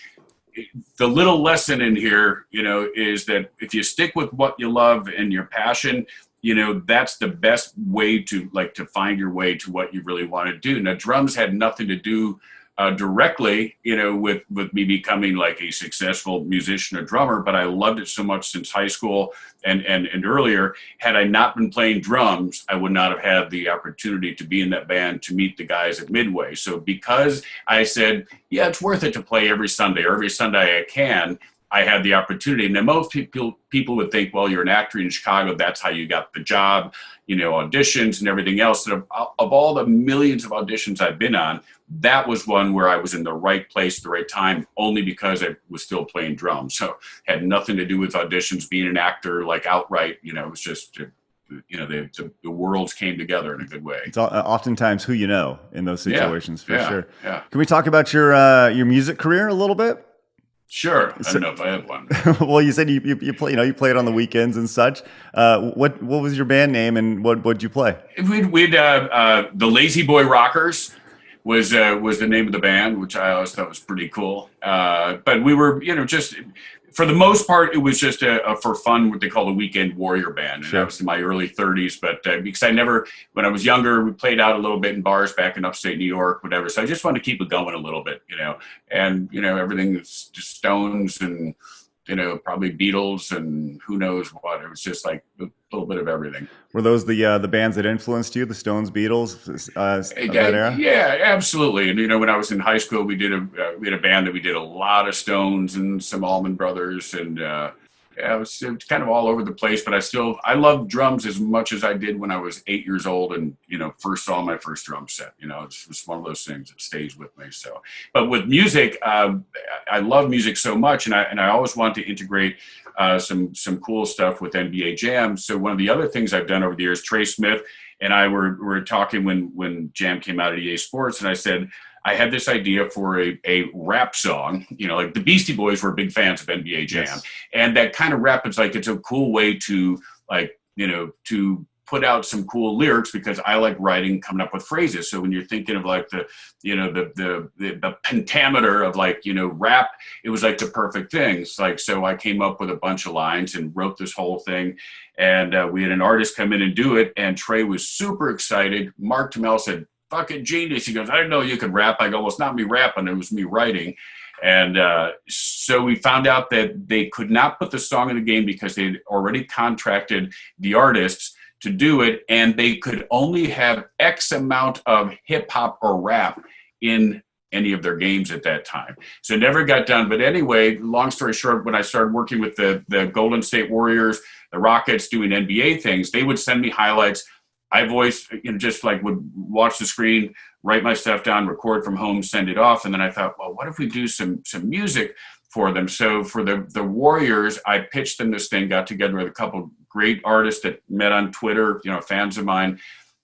The little lesson in here, is that if you stick with what you love and your passion, that's the best way to find your way to what you really want to do. Now, drums had nothing to do directly, with me becoming like a successful musician or drummer, but I loved it so much since high school and earlier. Had I not been playing drums, I would not have had the opportunity to be in that band, to meet the guys at Midway. So because I said, yeah, it's worth it to play every Sunday I can, I had the opportunity. Now, most people would think, well, you're an actor in Chicago, that's how you got the job, auditions and everything else. And of all the millions of auditions I've been on, that was one where I was in the right place at the right time, only because I was still playing drums. So had nothing to do with auditions, being an actor, like outright, it was just, the worlds came together in a good way. It's oftentimes who in those situations, for sure. Yeah. Can we talk about your music career a little bit? Sure. I don't know if I have one. Well, you said you play, you play it on the weekends and such. What was your band name, and what'd you play? We'd the Lazy Boy Rockers was the name of the band, which I always thought was pretty cool. But we were, just for the most part, it was just for fun, what they call the weekend warrior band. And Sure. That was in my early 30s. But because when I was younger, we played out a little bit in bars back in upstate New York, whatever. So I just wanted to keep it going a little bit, and, everything was just Stones and, probably Beatles and who knows what. It was just like a little bit of everything. Were those the bands that influenced you, the Stones, Beatles, of that era? Yeah, absolutely. And when I was in high school, we had a band that we did a lot of Stones and some Allman Brothers, and it was kind of all over the place. But I love drums as much as I did when I was 8 years old and first saw my first drum set. It's just one of those things that stays with me. So, but with music, I love music so much, and I always want to integrate some cool stuff with NBA Jam. So one of the other things I've done over the years, Trey Smith and I were talking when Jam came out at EA Sports, and I said, I had this idea for a rap song, like the Beastie Boys were big fans of NBA Jam. Yes. And that kind of rap is like, it's a cool way to to put out some cool lyrics, because I like writing, coming up with phrases. So when you're thinking of like the pentameter of rap, it was like the perfect thing. So I came up with a bunch of lines and wrote this whole thing. And we had an artist come in and do it. And Trey was super excited. Mark Tamel said, fucking genius. He goes, I didn't know you could rap. I go, well, it's not me rapping, it was me writing. And so we found out that they could not put the song in the game because they'd already contracted the artists to do it, and they could only have X amount of hip hop or rap in any of their games at that time. So it never got done. But anyway, long story short, when I started working with the Golden State Warriors, the Rockets, doing NBA things, they would send me highlights. I just would watch the screen, write my stuff down, record from home, send it off. And then I thought, well, what if we do some music for them? So for the Warriors, I pitched them this thing, got together with a couple great artists that met on Twitter, fans of mine.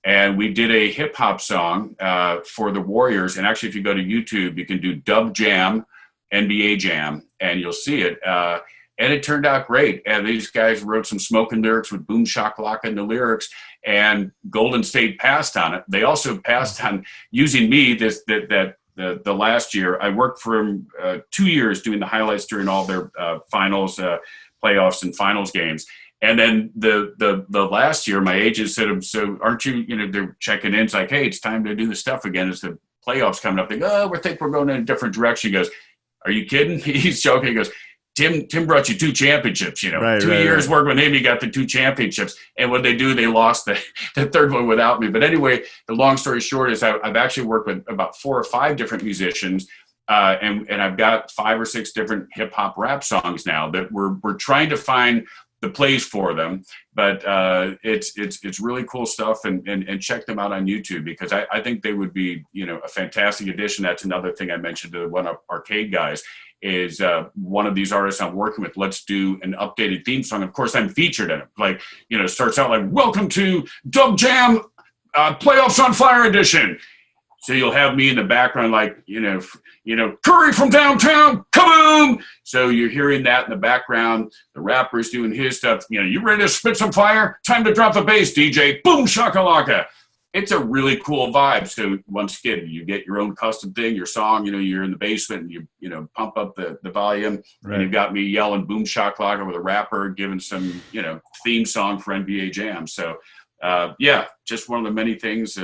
And we did a hip hop song for the Warriors. And actually, if you go to YouTube, you can do Dub Jam, NBA Jam, and you'll see it. And it turned out great. And these guys wrote some smoking lyrics with Boom Shakalaka in the lyrics, and Golden State passed on it. They also passed on using me the last year. I worked for them 2 years doing the highlights during all their finals, playoffs and finals games. And then the last year, my agent said, so aren't you, they're checking in. It's like, hey, it's time to do the stuff again. It's the playoffs coming up. They go, oh, we think we're going in a different direction. He goes, are you kidding? He's joking. He goes, Tim brought you 2 championships, Right, 2 years working with him, you got the 2 championships. And what they do, they lost the third one without me. But anyway, the long story short is I've actually worked with about 4 or 5 different musicians. And I've got 5 or 6 different hip hop rap songs now that we're trying to find the plays for them, but it's really cool stuff, and check them out on YouTube, because I think they would be, a fantastic addition. That's another thing I mentioned to one of arcade guys is one of these artists I'm working with. Let's do an updated theme song. Of course, I'm featured in it. Like, it starts out like, "Welcome to Dub Jam Playoffs on Fire Edition." So you'll have me in the background, like, "Curry from downtown, kaboom!" So you're hearing that in the background. The rapper's doing his stuff. "You ready to spit some fire? Time to drop the bass, DJ. Boom, shakalaka." It's a really cool vibe. So once again, you get your own custom thing, your song. You're in the basement and you pump up the volume, right. And you've got me yelling "boom shakalaka" with a rapper giving some theme song for NBA Jam. So just one of the many things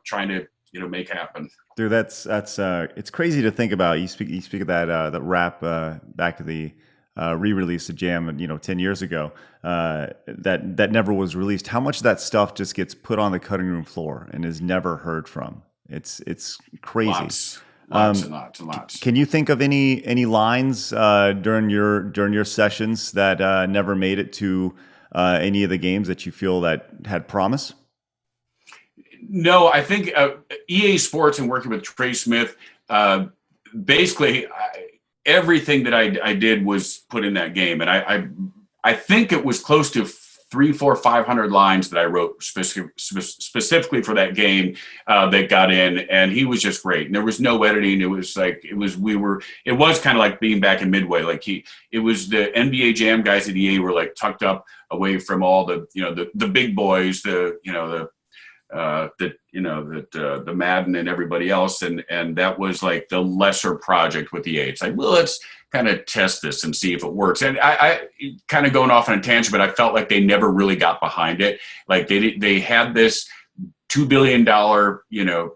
trying to make happen. Dude, that's it's crazy to think about. You speak of that rap back to the re-release of Jam 10 years ago that never was released. How much of that stuff just gets put on the cutting room floor and is never heard from? It's crazy. Lots and lots. Can you think of any lines during your sessions that never made it to any of the games that you feel that had promise? No, I think EA Sports and working with Trey Smith, basically everything that I did was put in that game. And I think it was close to 300, 400, 500 lines that I wrote specifically for that game that got in. And he was just great. And there was no editing. It was kind of like being back in Midway. Like it was the NBA Jam guys at EA were like tucked up away from all the big boys, the Madden and everybody else, and that was like the lesser project with EA. It's like, well, let's kind of test this and see if it works. And I kind of going off on a tangent, but I felt like they never really got behind it. Like they had this $2 billion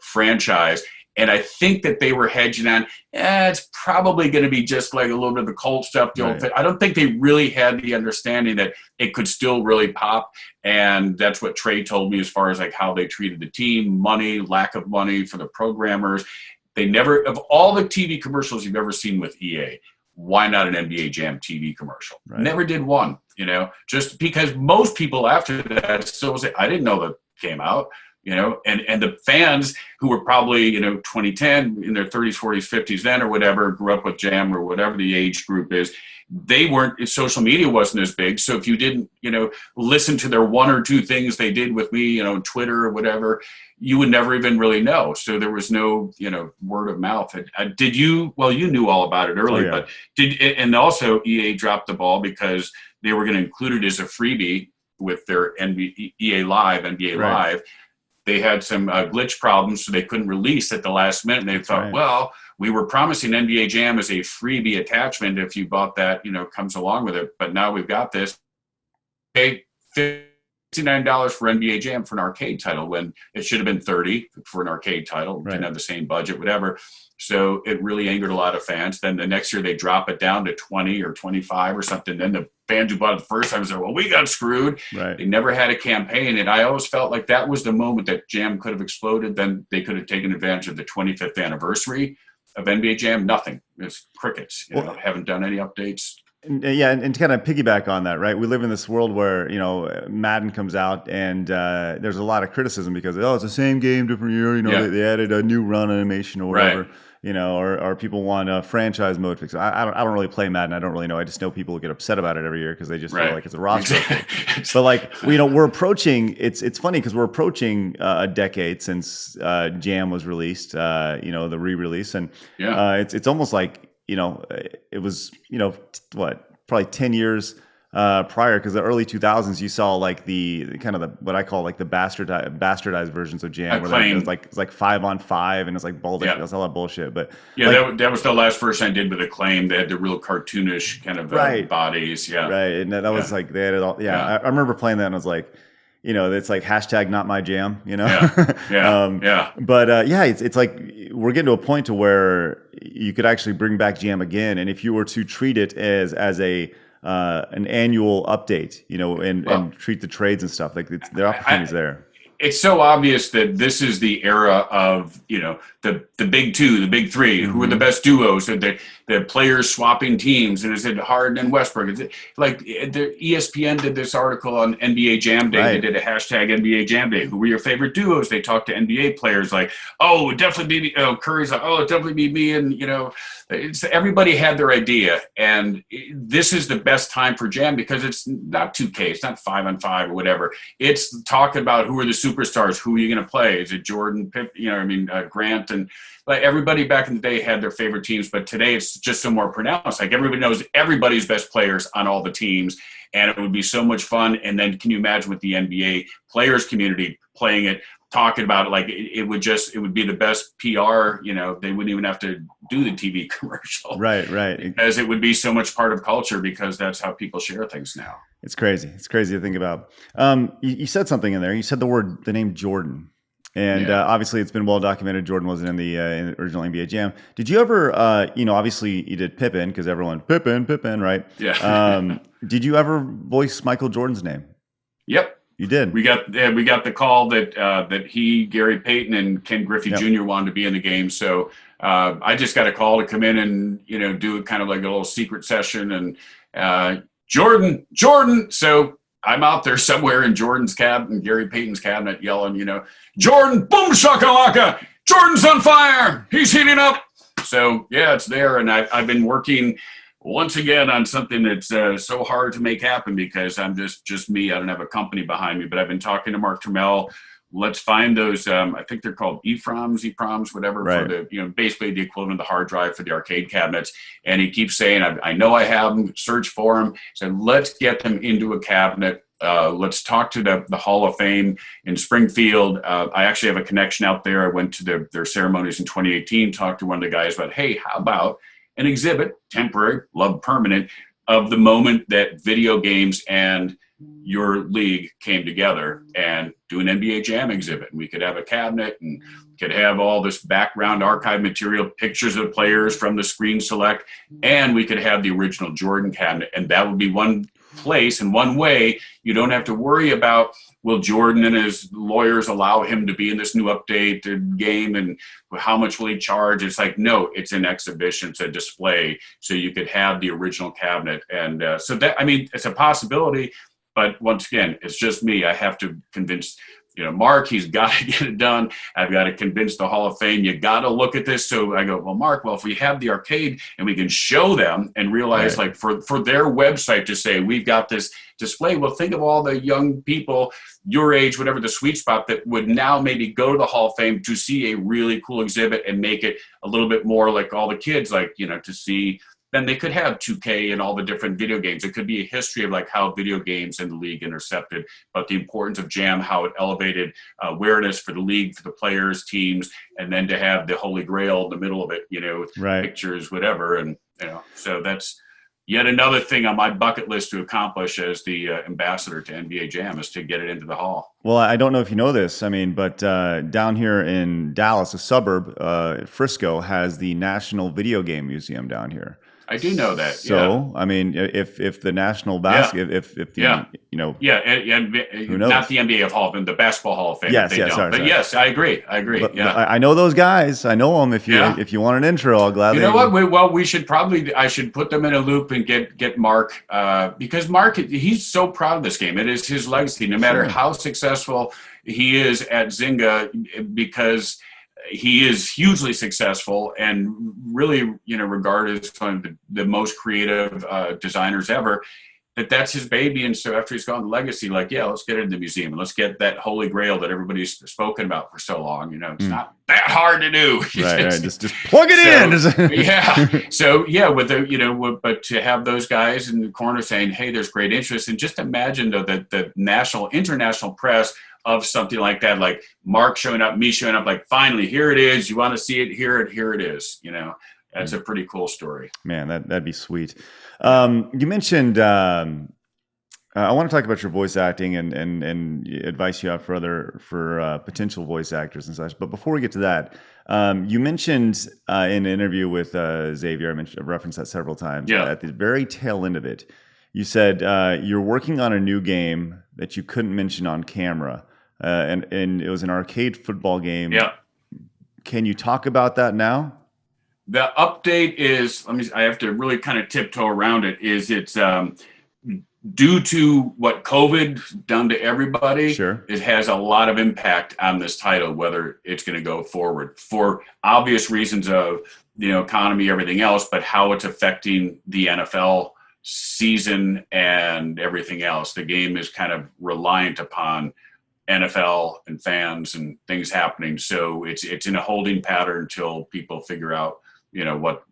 franchise, and I think that they were hedging on, it's probably going to be just like a little bit of the cult stuff. Right. I don't think they really had the understanding that it could still really pop. And that's what Trey told me as far as like how they treated the team, money, lack of money for the programmers. They never, of all the TV commercials you've ever seen with EA, why not an NBA Jam TV commercial? Right. Never did one, just because most people after that still say, I didn't know that came out. And the fans who were probably, 2010 in their 30s, 40s, 50s then or whatever, grew up with Jam or whatever the age group is, they weren't, social media wasn't as big. So if you didn't, listen to their one or two things they did with me, Twitter or whatever, you would never even really know. So there was no, word of mouth. You knew all about it early, but and also EA dropped the ball because they were going to include it as a freebie with their EA Live, NBA Live. They had some glitch problems, so they couldn't release at the last minute. And they thought, well, we were promising NBA Jam as a freebie attachment if you bought that, comes along with it. But now we've got this. Pay $59 for NBA Jam for an arcade title when it should have been $30 for an arcade title. Right. Didn't have the same budget, whatever. So it really angered a lot of fans. Then the next year they drop it down to 20 or 25 or something. Then the fans who bought it the first time said, well, we got screwed. Right. They never had a campaign. And I always felt like that was the moment that Jam could have exploded. Then they could have taken advantage of the 25th anniversary of NBA Jam. Nothing. It's crickets. Haven't done any updates. And to kind of piggyback on that, right? We live in this world where, Madden comes out and there's a lot of criticism because, it's the same game, different year. They added a new run animation or whatever. Right. Or people want a franchise mode fix. I don't really play Madden. I don't really know. I just know people get upset about it every year because they just feel like it's a roster. But like, we're approaching. It's funny because we're approaching a decade since Jam was released. The re-release, and it's almost like it was probably 10 years prior, because the early 2000s you saw like the kind of the what I call like the bastardized versions of Jam, where it's like 5-on-5 and it's like bald. That's all that bullshit. But that was the last version I did with Acclaim. They had the real cartoonish kind of bodies. And that was like they had it all. I remember playing that and I was like, it's like hashtag not my jam. But it's like we're getting to a point to where you could actually bring back Jam again, and if you were to treat it as a an annual update, and treat the trades and stuff, like there are opportunities there. It's so obvious that this is the era of, the big two, the big three, who are the best duos. And the players swapping teams, and is it Harden and Westbrook? Is it like the ESPN did this article on NBA Jam Day? They did a hashtag NBA Jam Day. Who were your favorite duos? They talked to NBA players like, oh, it'd definitely be Curry's like, oh, it'd definitely be me, and everybody had their idea, and this is the best time for Jam because it's not 2K, it's not 5-on-5 or whatever. It's talking about who are the superstars, who are you going to play? Is it Jordan, Grant, and like everybody back in the day had their favorite teams, but today it's just so more pronounced. Like everybody knows everybody's best players on all the teams, and it would be so much fun. And then can you imagine with the NBA players community playing it, talking about it, like it would be the best PR, they wouldn't even have to do the TV commercial. Right. Because it would be so much part of culture because that's how people share things now. It's crazy. It's crazy to think about. You said something in there. You said the name Jordan. And obviously, it's been well documented. Jordan wasn't in the original NBA Jam. Did you ever, obviously you did Pippen because everyone Pippen, right? Yeah. Did you ever voice Michael Jordan's name? Yep. You did. We got the call that he, Gary Payton, and Ken Griffey Jr. wanted to be in the game. So I just got a call to come in and do kind of like a little secret session and Jordan. So I'm out there somewhere in Jordan's cabinet, Gary Payton's cabinet, yelling, Jordan, boom shakalaka, Jordan's on fire, he's heating up. So yeah, it's there, and I've been working once again on something that's so hard to make happen because I'm just me. I don't have a company behind me, but I've been talking to Mark Trammell. Let's find those. I think they're called EPROMs, whatever, right. For the basically the equivalent of the hard drive for the arcade cabinets. And he keeps saying, I know I have them. Search for them. So let's get them into a cabinet. Let's talk to the Hall of Fame in Springfield. I actually have a connection out there. I went to their ceremonies in 2018. Talked to one of the guys about, hey, how about an exhibit, temporary, love permanent, of the moment that video games and your league came together, and do an NBA Jam exhibit. And we could have a cabinet and could have all this background archive material, pictures of players from the Screen Select, and we could have the original Jordan cabinet. And that would be one place and one way. You don't have to worry about, will Jordan and his lawyers allow him to be in this new updated game, and how much will he charge? It's like, no, it's an exhibition, it's a display, so you could have the original cabinet. And so that, it's a possibility, but once again, it's just me. I have to convince Mark, he's got to get it done. I've got to convince the Hall of Fame, you got to look at this. So I go, well, Mark, if we have the arcade and we can show them and realize, right, like for their website to say, we've got this display, well, think of all the young people your age, whatever the sweet spot, that would now maybe go to the Hall of Fame to see a really cool exhibit and make it a little bit more like all the kids, like, to see. Then they could have 2K and all the different video games. It could be a history of like how video games and the league intercepted, but the importance of Jam, how it elevated awareness for the league, for the players, teams, and then to have the Holy Grail in the middle of it, right, pictures, whatever. And, so that's yet another thing on my bucket list to accomplish as the ambassador to NBA Jam, is to get it into the hall. Well, I don't know if you know this, but down here in Dallas, a suburb, Frisco, has the National Video Game Museum down here. I do know that. So, yeah. If the national basket, if the, and who knows? Not the NBA Hall of Fame, the Basketball Hall of Fame. Yes, sorry. Yes, I agree. But, yeah, I know those guys. I know them. If you want an intro, I'll gladly. You know what? We should I should put them in a loop and get Mark, because Mark, he's so proud of this game. It is his legacy, no matter how successful he is at Zynga, because he is hugely successful and really, regarded as one of the most creative designers ever. That's his baby. And so after he's gone, the legacy, let's get it in the museum and let's get that Holy Grail that everybody's spoken about for so long. It's not that hard to do. Right. Just plug it in. Yeah. So with but to have those guys in the corner saying, hey, there's great interest. And just imagine though that the international press of something like that, like Mark showing up, me showing up, like, finally, here it is. You want to see it? Here it is. That's a pretty cool story. Man, that'd be sweet. You mentioned, I want to talk about your voice acting and advice you have for potential voice actors and such. But before we get to that, you mentioned in an interview with Xavier, I referenced that several times. Yeah. At the very tail end of it, you said you're working on a new game that you couldn't mention on camera. And it was an arcade football game. Yeah. Can you talk about that now? The update is, I have to really kind of tiptoe around it, it's due to what COVID done to everybody. Sure. It has a lot of impact on this title, whether it's going to go forward for obvious reasons of, economy, everything else, but how it's affecting the NFL season and everything else. The game is kind of reliant upon NFL and fans and things happening. So it's in a holding pattern until people figure out, what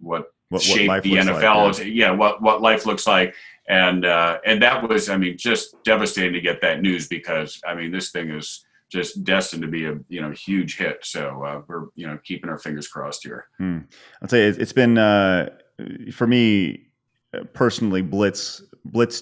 shape the NFL is. Yeah, what life looks like. And that was, just devastating to get that news, because this thing is just destined to be a huge hit. So we're keeping our fingers crossed here. I'll tell you, it's been for me personally, Blitz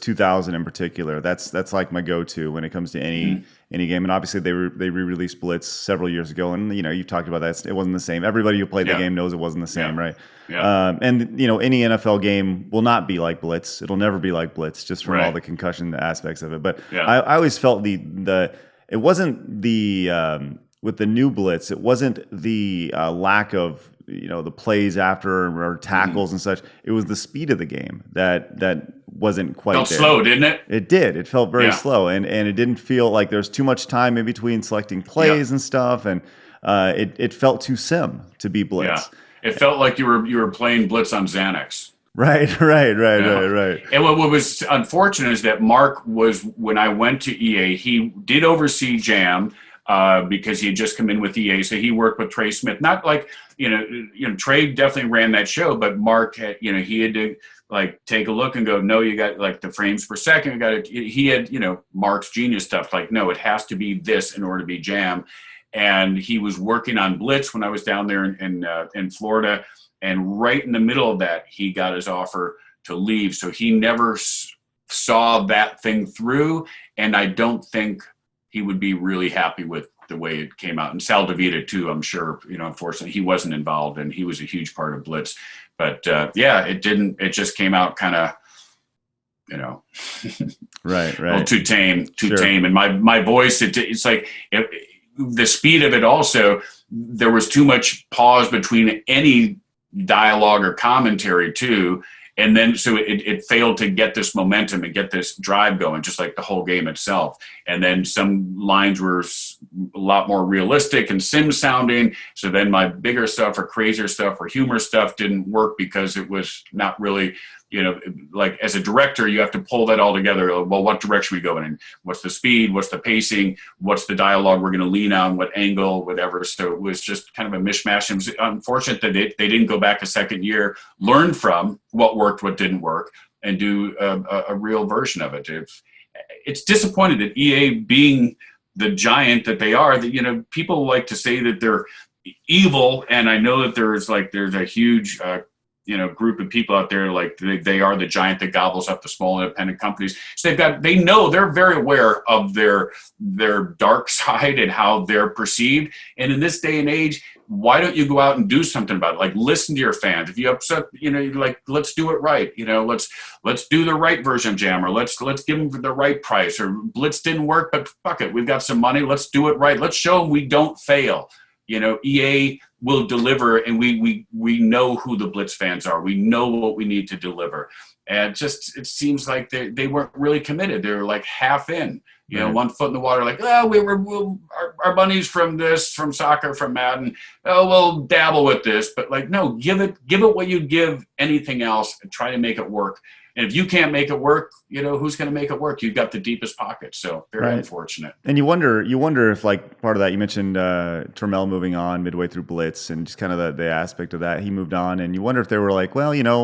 2000 in particular. That's like my go-to when it comes to any game. And obviously they re-released Blitz several years ago, and you've talked about that. It wasn't the same. Everybody who played the game knows it wasn't the same, right? Yeah. And any NFL game will not be like Blitz. It'll never be like Blitz, just from all the concussion aspects of it. But I always felt it wasn't the with the new Blitz, it wasn't the lack of the plays after or tackles and such. It was the speed of the game that wasn't quite felt there. Slow, didn't it? It did. It felt very slow, and it didn't feel like there's too much time in between selecting plays and stuff, and it felt too sim to be Blitz. Yeah. It felt like you were playing Blitz on Xanax. Right. And what was unfortunate is that Mark was, when I went to EA, he did oversee Jam, because he had just come in with EA. So he worked with Trey Smith. Not like, Trey definitely ran that show, but Mark had, he had to take a look and go, no, you got the frames per second. He had, Mark's genius stuff. No, it has to be this in order to be Jam. And he was working on Blitz when I was down there in Florida. And right in the middle of that, he got his offer to leave. So he never saw that thing through. And I don't think he would be really happy with the way it came out. And Sal DeVita too, I'm sure, unfortunately he wasn't involved, and he was a huge part of Blitz. But it just came out kind of, right. A little too tame. And my voice, it's like, the speed of it also, there was too much pause between any dialogue or commentary too. And then, so it failed to get this momentum and get this drive going, just like the whole game itself. And then some lines were a lot more realistic and sim sounding. So then my bigger stuff or crazier stuff or humor stuff didn't work, because it was not really, as a director, you have to pull that all together. Well, what direction we going in? What's the speed? What's the pacing? What's the dialogue we're going to lean on? What angle? Whatever. So it was just kind of a mishmash. It was unfortunate that they didn't go back a second year, learn from what worked, what didn't work, and do a real version of it. It's disappointing that EA, being the giant that they are, that people like to say that they're evil, and I know that there's a huge group of people out there, they are the giant that gobbles up the small independent companies. So they're very aware of their dark side and how they're perceived. And in this day and age, why don't you go out and do something about it? Listen to your fans. If you're upset, let's do it right. Let's do the right version of Jam, or let's give them the right price. Or Blitz didn't work, but fuck it, we've got some money. Let's do it right. Let's show them we don't fail. EA will deliver, and we know who the Blitz fans are. We know what we need to deliver. And it seems like they weren't really committed. They were half in, one foot in the water, our money's from soccer, from Madden. Oh, we'll dabble with this, but no, give it what you'd give anything else, and try to make it work. And if you can't make it work, who's going to make it work? You've got the deepest pocket. So very unfortunate. And you wonder if part of that, you mentioned Trammell moving on midway through Blitz, and just kind of the aspect of that, he moved on, and you wonder if they were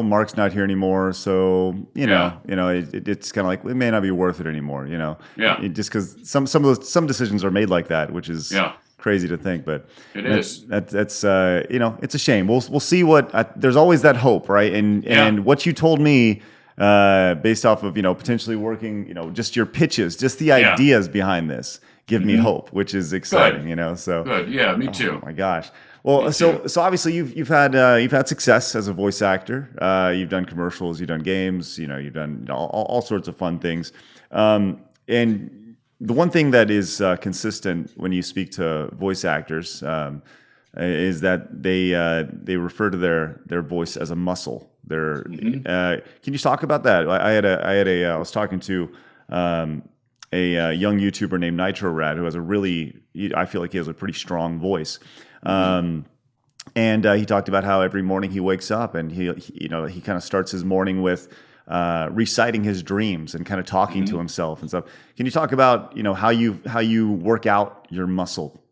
Mark's not here anymore. So, it's kind of it may not be worth it anymore, just because some decisions are made like that, which is crazy to think, but that's it's a shame. We'll see there's always that hope, right? And what you told me, based off of potentially working, just your pitches, just the ideas behind this, give me hope, which is exciting. So good, yeah, me too. Oh my gosh. Well, so obviously you've had success as a voice actor. You've done commercials, you've done games, you've done all sorts of fun things. And the one thing that is consistent when you speak to voice actors, is that they refer to their voice as a muscle. Can you talk about that? I was talking to a young YouTuber named Nitro Rad who has I feel like he has a pretty strong voice. And he talked about how every morning he wakes up and he kind of starts his morning with reciting his dreams and kind of talking to himself and stuff. Can you talk about how you work out your muscle?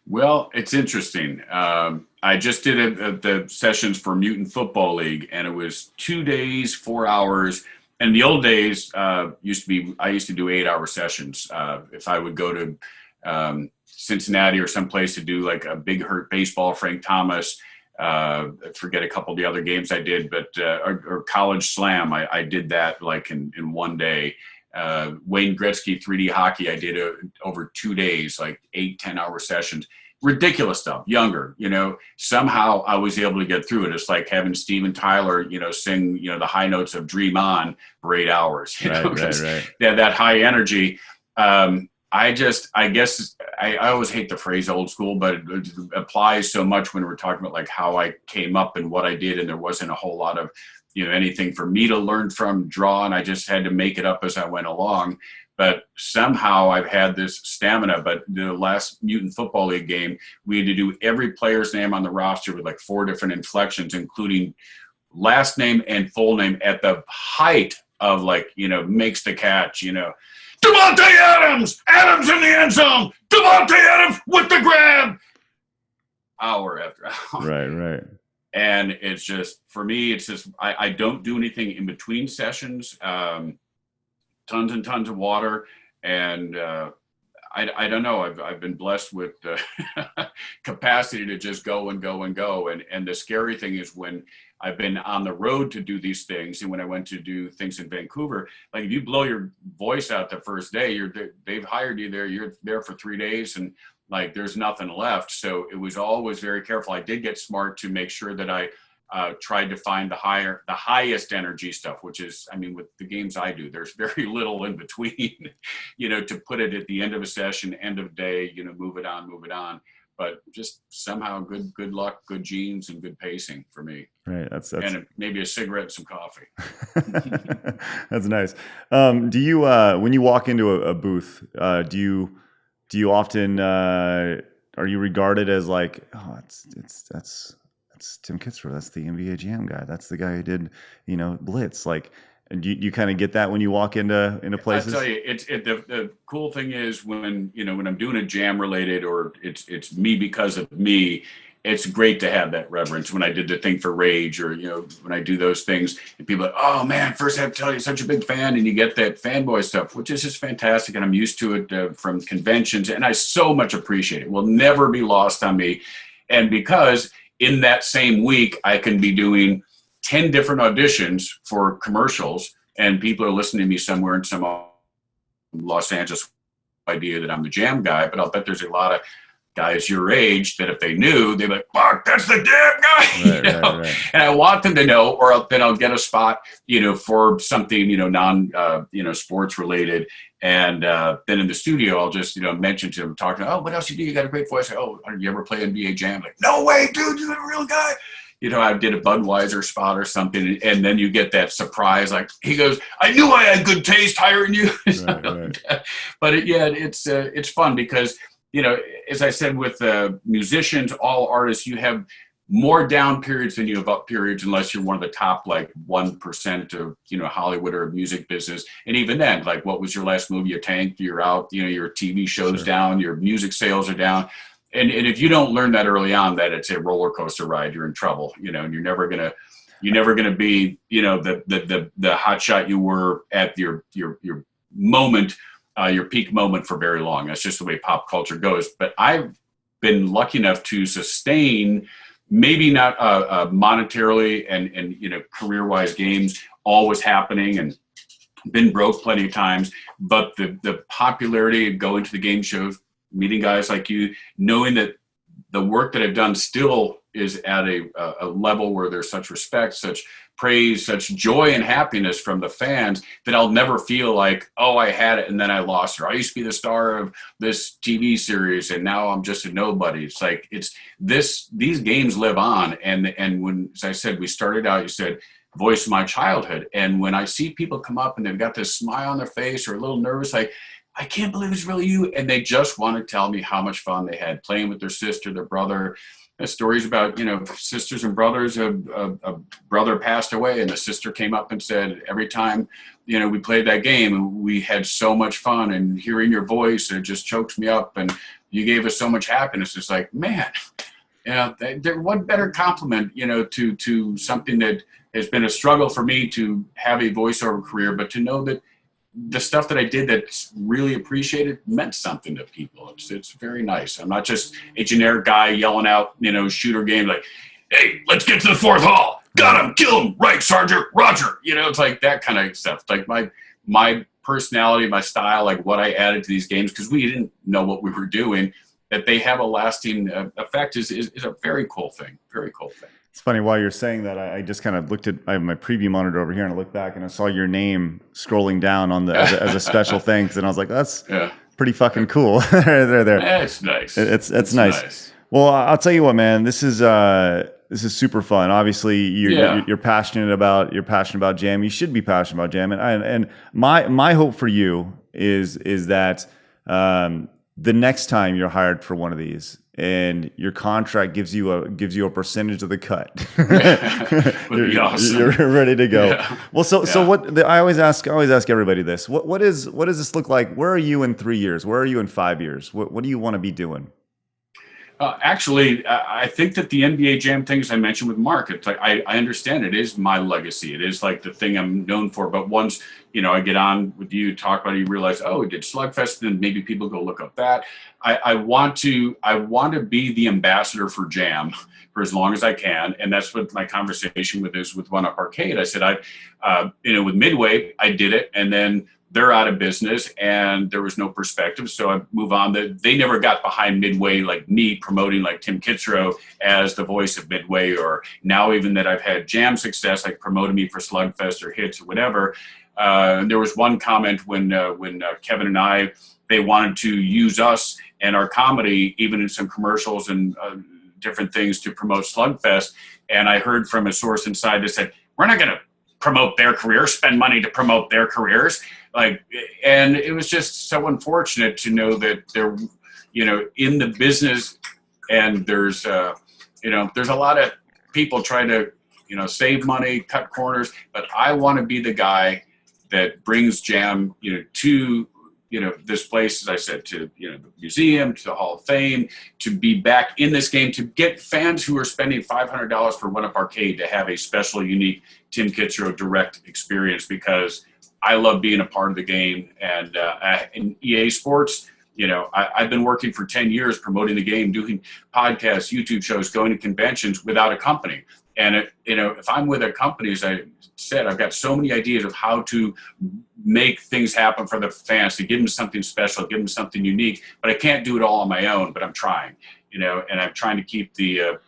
Well, it's interesting. I just did the sessions for Mutant Football League, and it was 2 days, 4 hours. And the old days I used to do 8-hour sessions. If I would go to Cincinnati or someplace to do like a Big Hurt Baseball, Frank Thomas, forget a couple of the other games I did, but or College Slam, I did that like in 1 day. Wayne Gretzky 3D hockey, I did over 2 days, like 8-10-hour sessions. Ridiculous stuff. Younger, somehow I was able to get through it. It's like having Steven Tyler, sing, the high notes of Dream On for 8 hours. Right. That high energy. I guess I always hate the phrase old school, but it applies so much when we're talking about like how I came up and what I did, and there wasn't a whole lot of anything for me to learn from, draw, and I just had to make it up as I went along. But somehow I've had this stamina. But the last Mutant Football League game, we had to do every player's name on the roster with like 4 different inflections, including last name and full name at the height of like, makes the catch, Devontae Adams in the end zone, Devontae Adams with the grab, hour after hour. Right. And it's just, for me, it's just, I don't do anything in between sessions. Tons and tons of water. And I don't know, I've been blessed with the capacity to just go and go and go. And the scary thing is when I've been on the road to do these things, and when I went to do things in Vancouver, like if you blow your voice out the first day, they've hired you there, you're there for 3 days, and like there's nothing left. So it was always very careful. I did get smart to make sure that I tried to find the highest energy stuff, which is, with the games I do, there's very little in between, to put it at the end of a session, end of day, move it on. But just somehow good luck, good genes, and good pacing for me. Right. That's and maybe a cigarette and some coffee. That's nice. Do you when you walk into a booth, do you often are you regarded as like, oh, that's Tim Kitzrow, that's the NBA Jam guy, that's the guy who did Blitz, like? And you kind of get that when you walk into places? I'll tell you, the cool thing is when I'm doing a jam related, or it's me because of me, it's great to have that reverence. When I did the thing for Rage, or when I do those things, and people are like, oh man, first I have to tell you, such a big fan, and you get that fanboy stuff, which is just fantastic, and I'm used to it from conventions, and I so much appreciate it. It will never be lost on me. And because in that same week I can be doing 10 different auditions for commercials, and people are listening to me somewhere in some Los Angeles idea that I'm the jam guy, but I'll bet there's a lot of guys your age that if they knew, they'd be like, fuck, that's the damn guy. Right. And I want them to know, or then I'll get a spot, for something, non, sports related. And then in the studio, I'll just, mention to them, talking, oh, what else you do? You got a great voice. Oh, you ever play NBA Jam? Like, no way, dude, you're a real guy. I did a Budweiser spot or something, and then you get that surprise, like he goes, I knew I had good taste hiring you. Right. But it's fun because, as I said, with musicians, all artists, you have more down periods than you have up periods, unless you're one of the top, like 1% of, Hollywood or music business. And even then, like, what was your last movie? You tanked, you're out, your TV show's down, your music sales are down. And if you don't learn that early on, that it's a roller coaster ride, you're in trouble, and you're never gonna be, the hot shot you were at your moment, your peak moment for very long. That's just the way pop culture goes. But I've been lucky enough to sustain, maybe not monetarily and career-wise, games always happening, and been broke plenty of times, but the popularity of going to the game shows, meeting guys like you, knowing that the work that I've done still is at a level where there's such respect, such praise, such joy and happiness from the fans that I'll never feel like, oh, I had it and then I lost, or I used to be the star of this TV series and now I'm just a nobody. It's like, these games live on. And when, as I said, we started out, you said, voice of my childhood. And when I see people come up and they've got this smile on their face or a little nervous, like, I can't believe it's really you. And they just want to tell me how much fun they had playing with their sister, their brother. There's stories about, sisters and brothers. A brother passed away and the sister came up and said, every time, we played that game, we had so much fun, and hearing your voice, it just chokes me up. And you gave us so much happiness. It's like, man, what better compliment, to something that has been a struggle for me to have a voiceover career, but to know that the stuff that I did that's really appreciated meant something to people. It's very nice. I'm not just a generic guy yelling out, shooter game like, hey, let's get to the fourth hall. Got him, kill him, right, Sergeant, Roger. It's like that kind of stuff. Like my personality, my style, like what I added to these games, because we didn't know what we were doing, that they have a lasting effect is a very cool thing. Very cool thing. It's funny, while you're saying that, I just kind of looked at, I have my preview monitor over here, and I looked back and I saw your name scrolling down on the as a special thanks, and I was like, that's pretty fucking cool. there. Yeah, it's nice. It's nice. Well, I'll tell you what, man, this is super fun. Obviously, you're passionate about jam. You should be passionate about jam, and my hope for you is that the next time you're hired for one of these, and your contract gives you a percentage of the cut, would be awesome. You're ready to go. Yeah. Well, so what I always ask everybody this: what does this look like? Where are you in 3 years? Where are you in 5 years? What do you want to be doing? Actually, I think that the NBA Jam thing, as I mentioned with Mark, it's like I understand it is my legacy. It is like the thing I'm known for. But once I get on with you, talk about it, you realize, oh, we did Slugfest, then maybe people go look up that. I want to be the ambassador for Jam for as long as I can, and that's what my conversation with One Up Arcade. I said with Midway, I did it, and then they're out of business and there was no perspective. So I move on. They never got behind Midway like me promoting like Tim Kitzrow as the voice of Midway, or now even that I've had Jam success, like promoting me for Slugfest or Hits or whatever. There was one comment when Kevin and I, they wanted to use us and our comedy, even in some commercials and different things to promote Slugfest. And I heard from a source inside that said, we're not going to promote their careers, spend money to promote their careers. And it was just so unfortunate to know that they're, in the business, and there's a lot of people trying to, save money, cut corners, but I want to be the guy that brings Jam, to, this place, as I said, to, the museum, to the Hall of Fame, to be back in this game, to get fans who are spending $500 for One Up Arcade to have a special, unique Tim Kitzrow direct experience, because I love being a part of the game. And in EA Sports, I've been working for 10 years promoting the game, doing podcasts, YouTube shows, going to conventions without a company. And, if I'm with a company, as I said, I've got so many ideas of how to make things happen for the fans, to give them something special, give them something unique, but I can't do it all on my own, but I'm trying. And I'm trying to keep the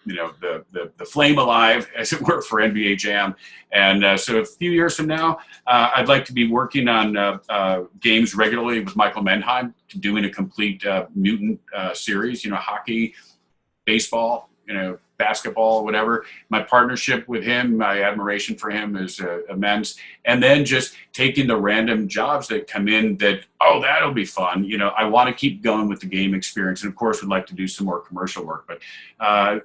flame alive, as it were, for NBA Jam. And so a few years from now, I'd like to be working on games regularly with Michael Mendheim, doing a complete mutant series, hockey, baseball, basketball, whatever. My partnership with him, my admiration for him is immense. And then just taking the random jobs that come in that, oh, that'll be fun. I want to keep going with the game experience. And of course, would like to do some more commercial work. But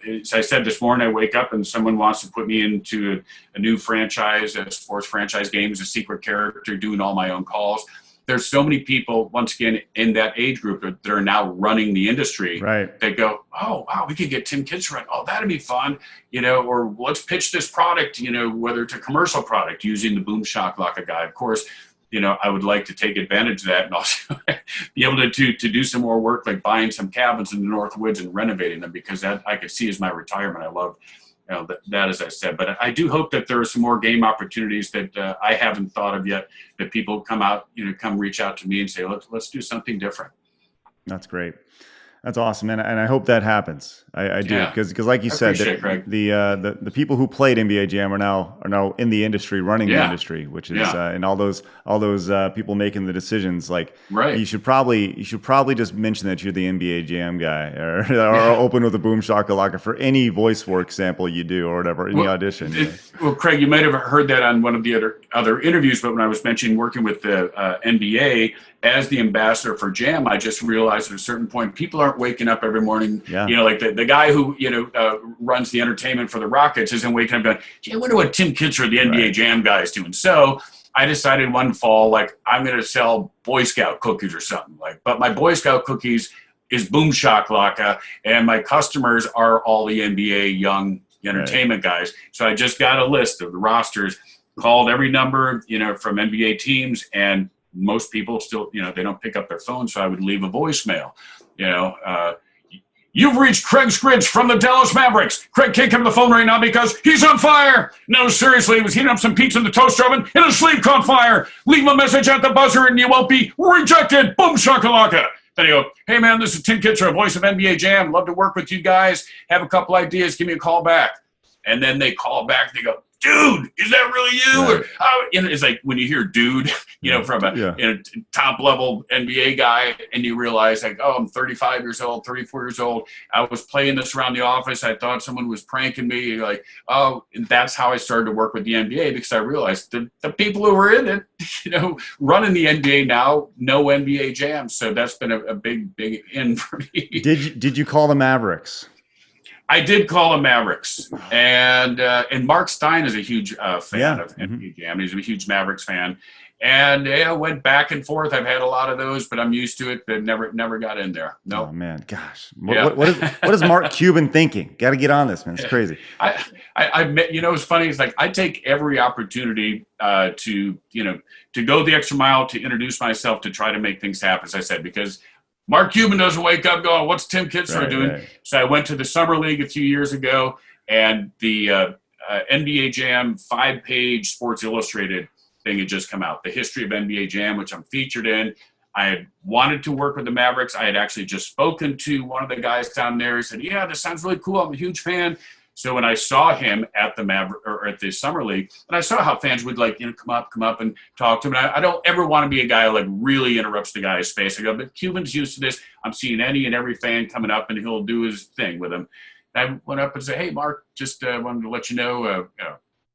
as I said, this morning, I wake up and someone wants to put me into a new franchise, a sports franchise game as a secret character, doing all my own calls. There's so many people, once again, in that age group that are now running the industry. Right. They go, oh, wow, we could get Tim Kitzrow. Oh, that'd be fun. Or let's pitch this product, whether it's a commercial product using the Boom Shakalaka guy. Of course, I would like to take advantage of that and also be able to do some more work, like buying some cabins in the North Woods and renovating them, because that I could see as my retirement. I love that, as I said. But I do hope that there are some more game opportunities that I haven't thought of yet, that people come reach out to me and say, let's do something different. That's great. That's awesome, man, and I hope that happens. I do, because like you said, that the people who played NBA Jam are now in the industry, running the industry, which is and all those people making the decisions. Like, you should probably just mention that you're the NBA Jam guy, or open with a boom shakalaka for any voice work sample you do or whatever, any audition. Well, Craig, you might have heard that on one of the other interviews, but when I was mentioning working with the NBA as the ambassador for Jam, I just realized at a certain point, people aren't waking up every morning. Yeah. You know, like the guy who, runs the entertainment for the Rockets isn't waking up going, gee, I wonder what Tim Kitzrow, the NBA Jam guy, is doing. So I decided one fall, like, I'm going to sell Boy Scout cookies or something. But my Boy Scout cookies is Boom Shakalaka, and my customers are all the NBA young entertainment guys. So I just got a list of the rosters, called every number, from NBA teams, and most people still, they don't pick up their phone, so I would leave a voicemail. You've reached CraigSkitz from the Dallas Mavericks. Craig can't come to the phone right now because he's on fire. No, seriously, he was heating up some pizza in the toaster oven and his sleeve caught fire. Leave a message at the buzzer and you won't be rejected. Boom shakalaka. Then you go, hey man, this is Tim Kitzrow, voice of NBA Jam. Love to work with you guys. Have a couple ideas. Give me a call back. And then they call back. They go, dude, is that really you? Right. Or, it's like when you hear dude, from a top level NBA guy, and you realize like, oh, I'm 35 years old, 34 years old. I was playing this around the office. I thought someone was pranking me. Like, oh, and that's how I started to work with the NBA, because I realized the people who were in it, running the NBA now know NBA Jam. So that's been a big in for me. Did you call the Mavericks? I did call them Mavericks, and Mark Stein is a huge fan of NBA Jam. He's a huge Mavericks fan, and went back and forth. I've had a lot of those, but I'm used to it. But never got in there. No. Nope. Oh man, gosh, what is Mark Cuban thinking? Got to get on this, man. It's crazy. I met, it's funny. It's like I take every opportunity to go the extra mile to introduce myself, to try to make things happen. As I said, because Mark Cuban doesn't wake up going, what's Tim Kitzrow doing? Right. So I went to the Summer League a few years ago, and the NBA Jam 5-page Sports Illustrated thing had just come out, the history of NBA Jam, which I'm featured in. I had wanted to work with the Mavericks. I had actually just spoken to one of the guys down there. He said, yeah, this sounds really cool. I'm a huge fan. So when I saw him at the Summer League, and I saw how fans would come up and talk to him. And I don't ever want to be a guy who really interrupts the guy's space. I go, but Cuban's used to this. I'm seeing any and every fan coming up, and he'll do his thing with him. And I went up and said, hey, Mark, just wanted to let you know,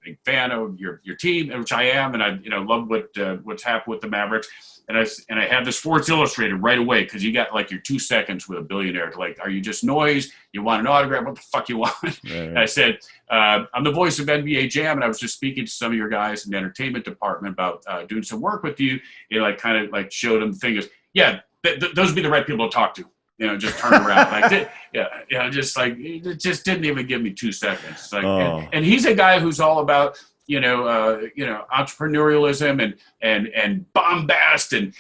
big fan of your team, which I am, and I love what's happened with the Mavericks. And I had the Sports Illustrated right away, because you got like your 2 seconds with a billionaire. Like, are you just noise? You want an autograph? What the fuck you want? Right. And I said, I'm the voice of NBA Jam, and I was just speaking to some of your guys in the entertainment department about doing some work with you. Kind of showed them things. Yeah, those would be the right people to talk to. Just turn around. It just didn't even give me 2 seconds. And he's a guy who's all about entrepreneurialism and bombast and,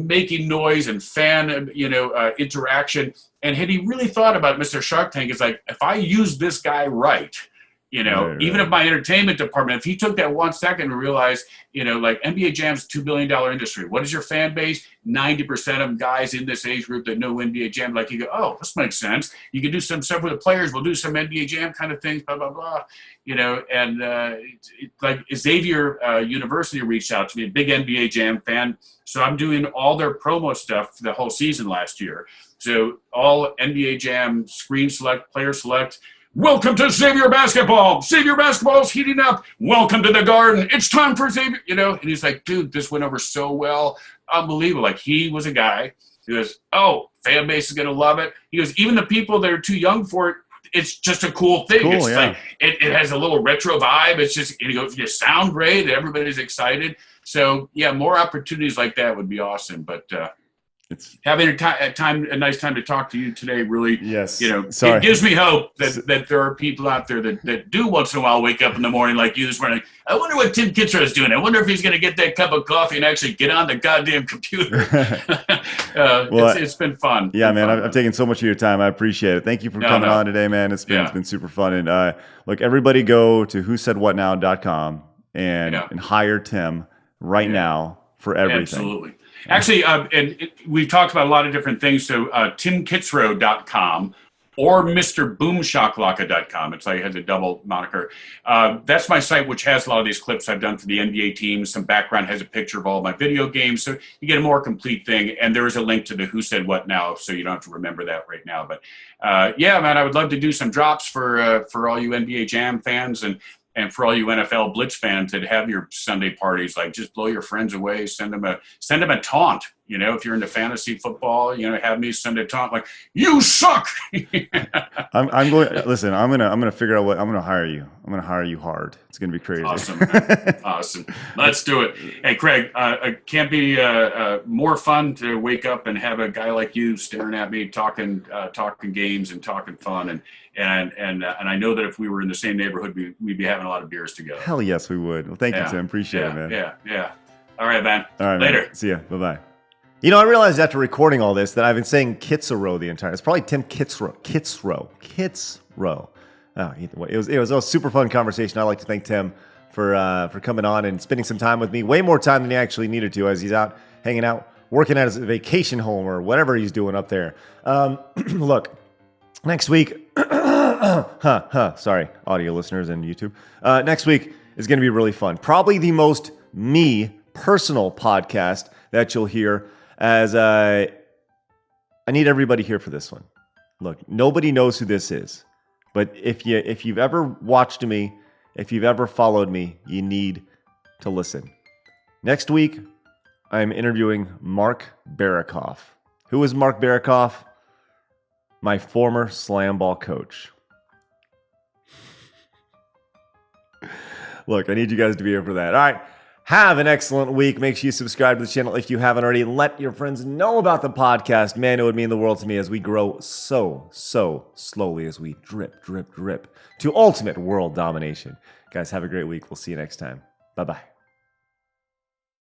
making noise and fan, interaction. And had he really thought about Mr. Shark Tank, it's like, if I use this guy right, even if my entertainment department, if he took that 1 second and realized, NBA Jam's a $2 billion industry. What is your fan base? 90% of them guys in this age group that know NBA Jam. Like, you go, oh, this makes sense. You can do some stuff with the players. We'll do some NBA Jam kind of things, blah, blah, blah. Like Xavier University reached out to me, a big NBA Jam fan. So I'm doing all their promo stuff for the whole season last year. So all NBA Jam, screen select, player select. Welcome to Xavier basketball. Xavier basketball's heating up. Welcome to the Garden. It's time for Xavier. And he's like, dude, this went over so well. Unbelievable. Like, he was a guy who goes, oh, fan base is going to love it. He goes, even the people that are too young for it, it's just a cool thing. Cool, it's like, it has a little retro vibe. It's just, he goes, you sound great. Everybody's excited. So yeah, more opportunities like that would be awesome. But, it's having a nice time to talk to you today. Really, yes. It gives me hope that there are people out there that do once in a while wake up in the morning like you this morning. I wonder what Tim Kitzrow is doing. I wonder if he's going to get that cup of coffee and actually get on the goddamn computer. It's been fun. Yeah, man, I've taken so much of your time. I appreciate it. Thank you for coming on today, man. It's been super fun. And look, everybody go to whosaidwhatnow.com and hire Tim right now for everything. Absolutely. Actually, we've talked about a lot of different things. So timkitzrow.com or mrboomshakalaka.com. It's like it has a double moniker. That's my site, which has a lot of these clips I've done for the NBA teams. Some background has a picture of all my video games. So you get a more complete thing. And there is a link to the Who Said What Now, so you don't have to remember that right now. But yeah, man, I would love to do some drops for all you NBA Jam fans and for all you NFL Blitz fans that have your Sunday parties. Like, just blow your friends away. Send them a taunt. You know, if you're into fantasy football, you know, have me send a taunt like, "You suck." I'm going. Listen, I'm gonna figure out what I'm gonna hire you. I'm gonna hire you hard. It's gonna be crazy. Awesome, awesome. Let's do it. Hey, Craig, it can't be more fun to wake up and have a guy like you staring at me, talking games and talking fun, and I know that if we were in the same neighborhood, we'd be having a lot of beers together. Hell yes, we would. Well, thank you, Tim. Appreciate it, man. Yeah. All right, man. All right, later. Man. See ya. Bye bye. You know, I realized after recording all this that I've been saying Kitzrow the entire. It's probably Tim Kitzrow. Oh, it was a super fun conversation. I'd like to thank Tim for coming on and spending some time with me. Way more time than he actually needed to, as he's out hanging out, working at his vacation home or whatever he's doing up there. Look, next week. Sorry, audio listeners and YouTube. Next week is going to be really fun. Probably the most personal podcast that you'll hear. As I need everybody here for this one. Look, nobody knows who this is, but if you've ever watched me, if you've ever followed me, you need to listen. Next week, I'm interviewing Mark Barikoff. Who is Mark Barikoff? My former slam ball coach. Look, I need you guys to be here for that. All right. Have an excellent week. Make sure you subscribe to the channel if you haven't already. Let your friends know about the podcast. Man, it would mean the world to me as we grow so slowly as we drip to ultimate world domination. Guys, have a great week. We'll see you next time. Bye-bye.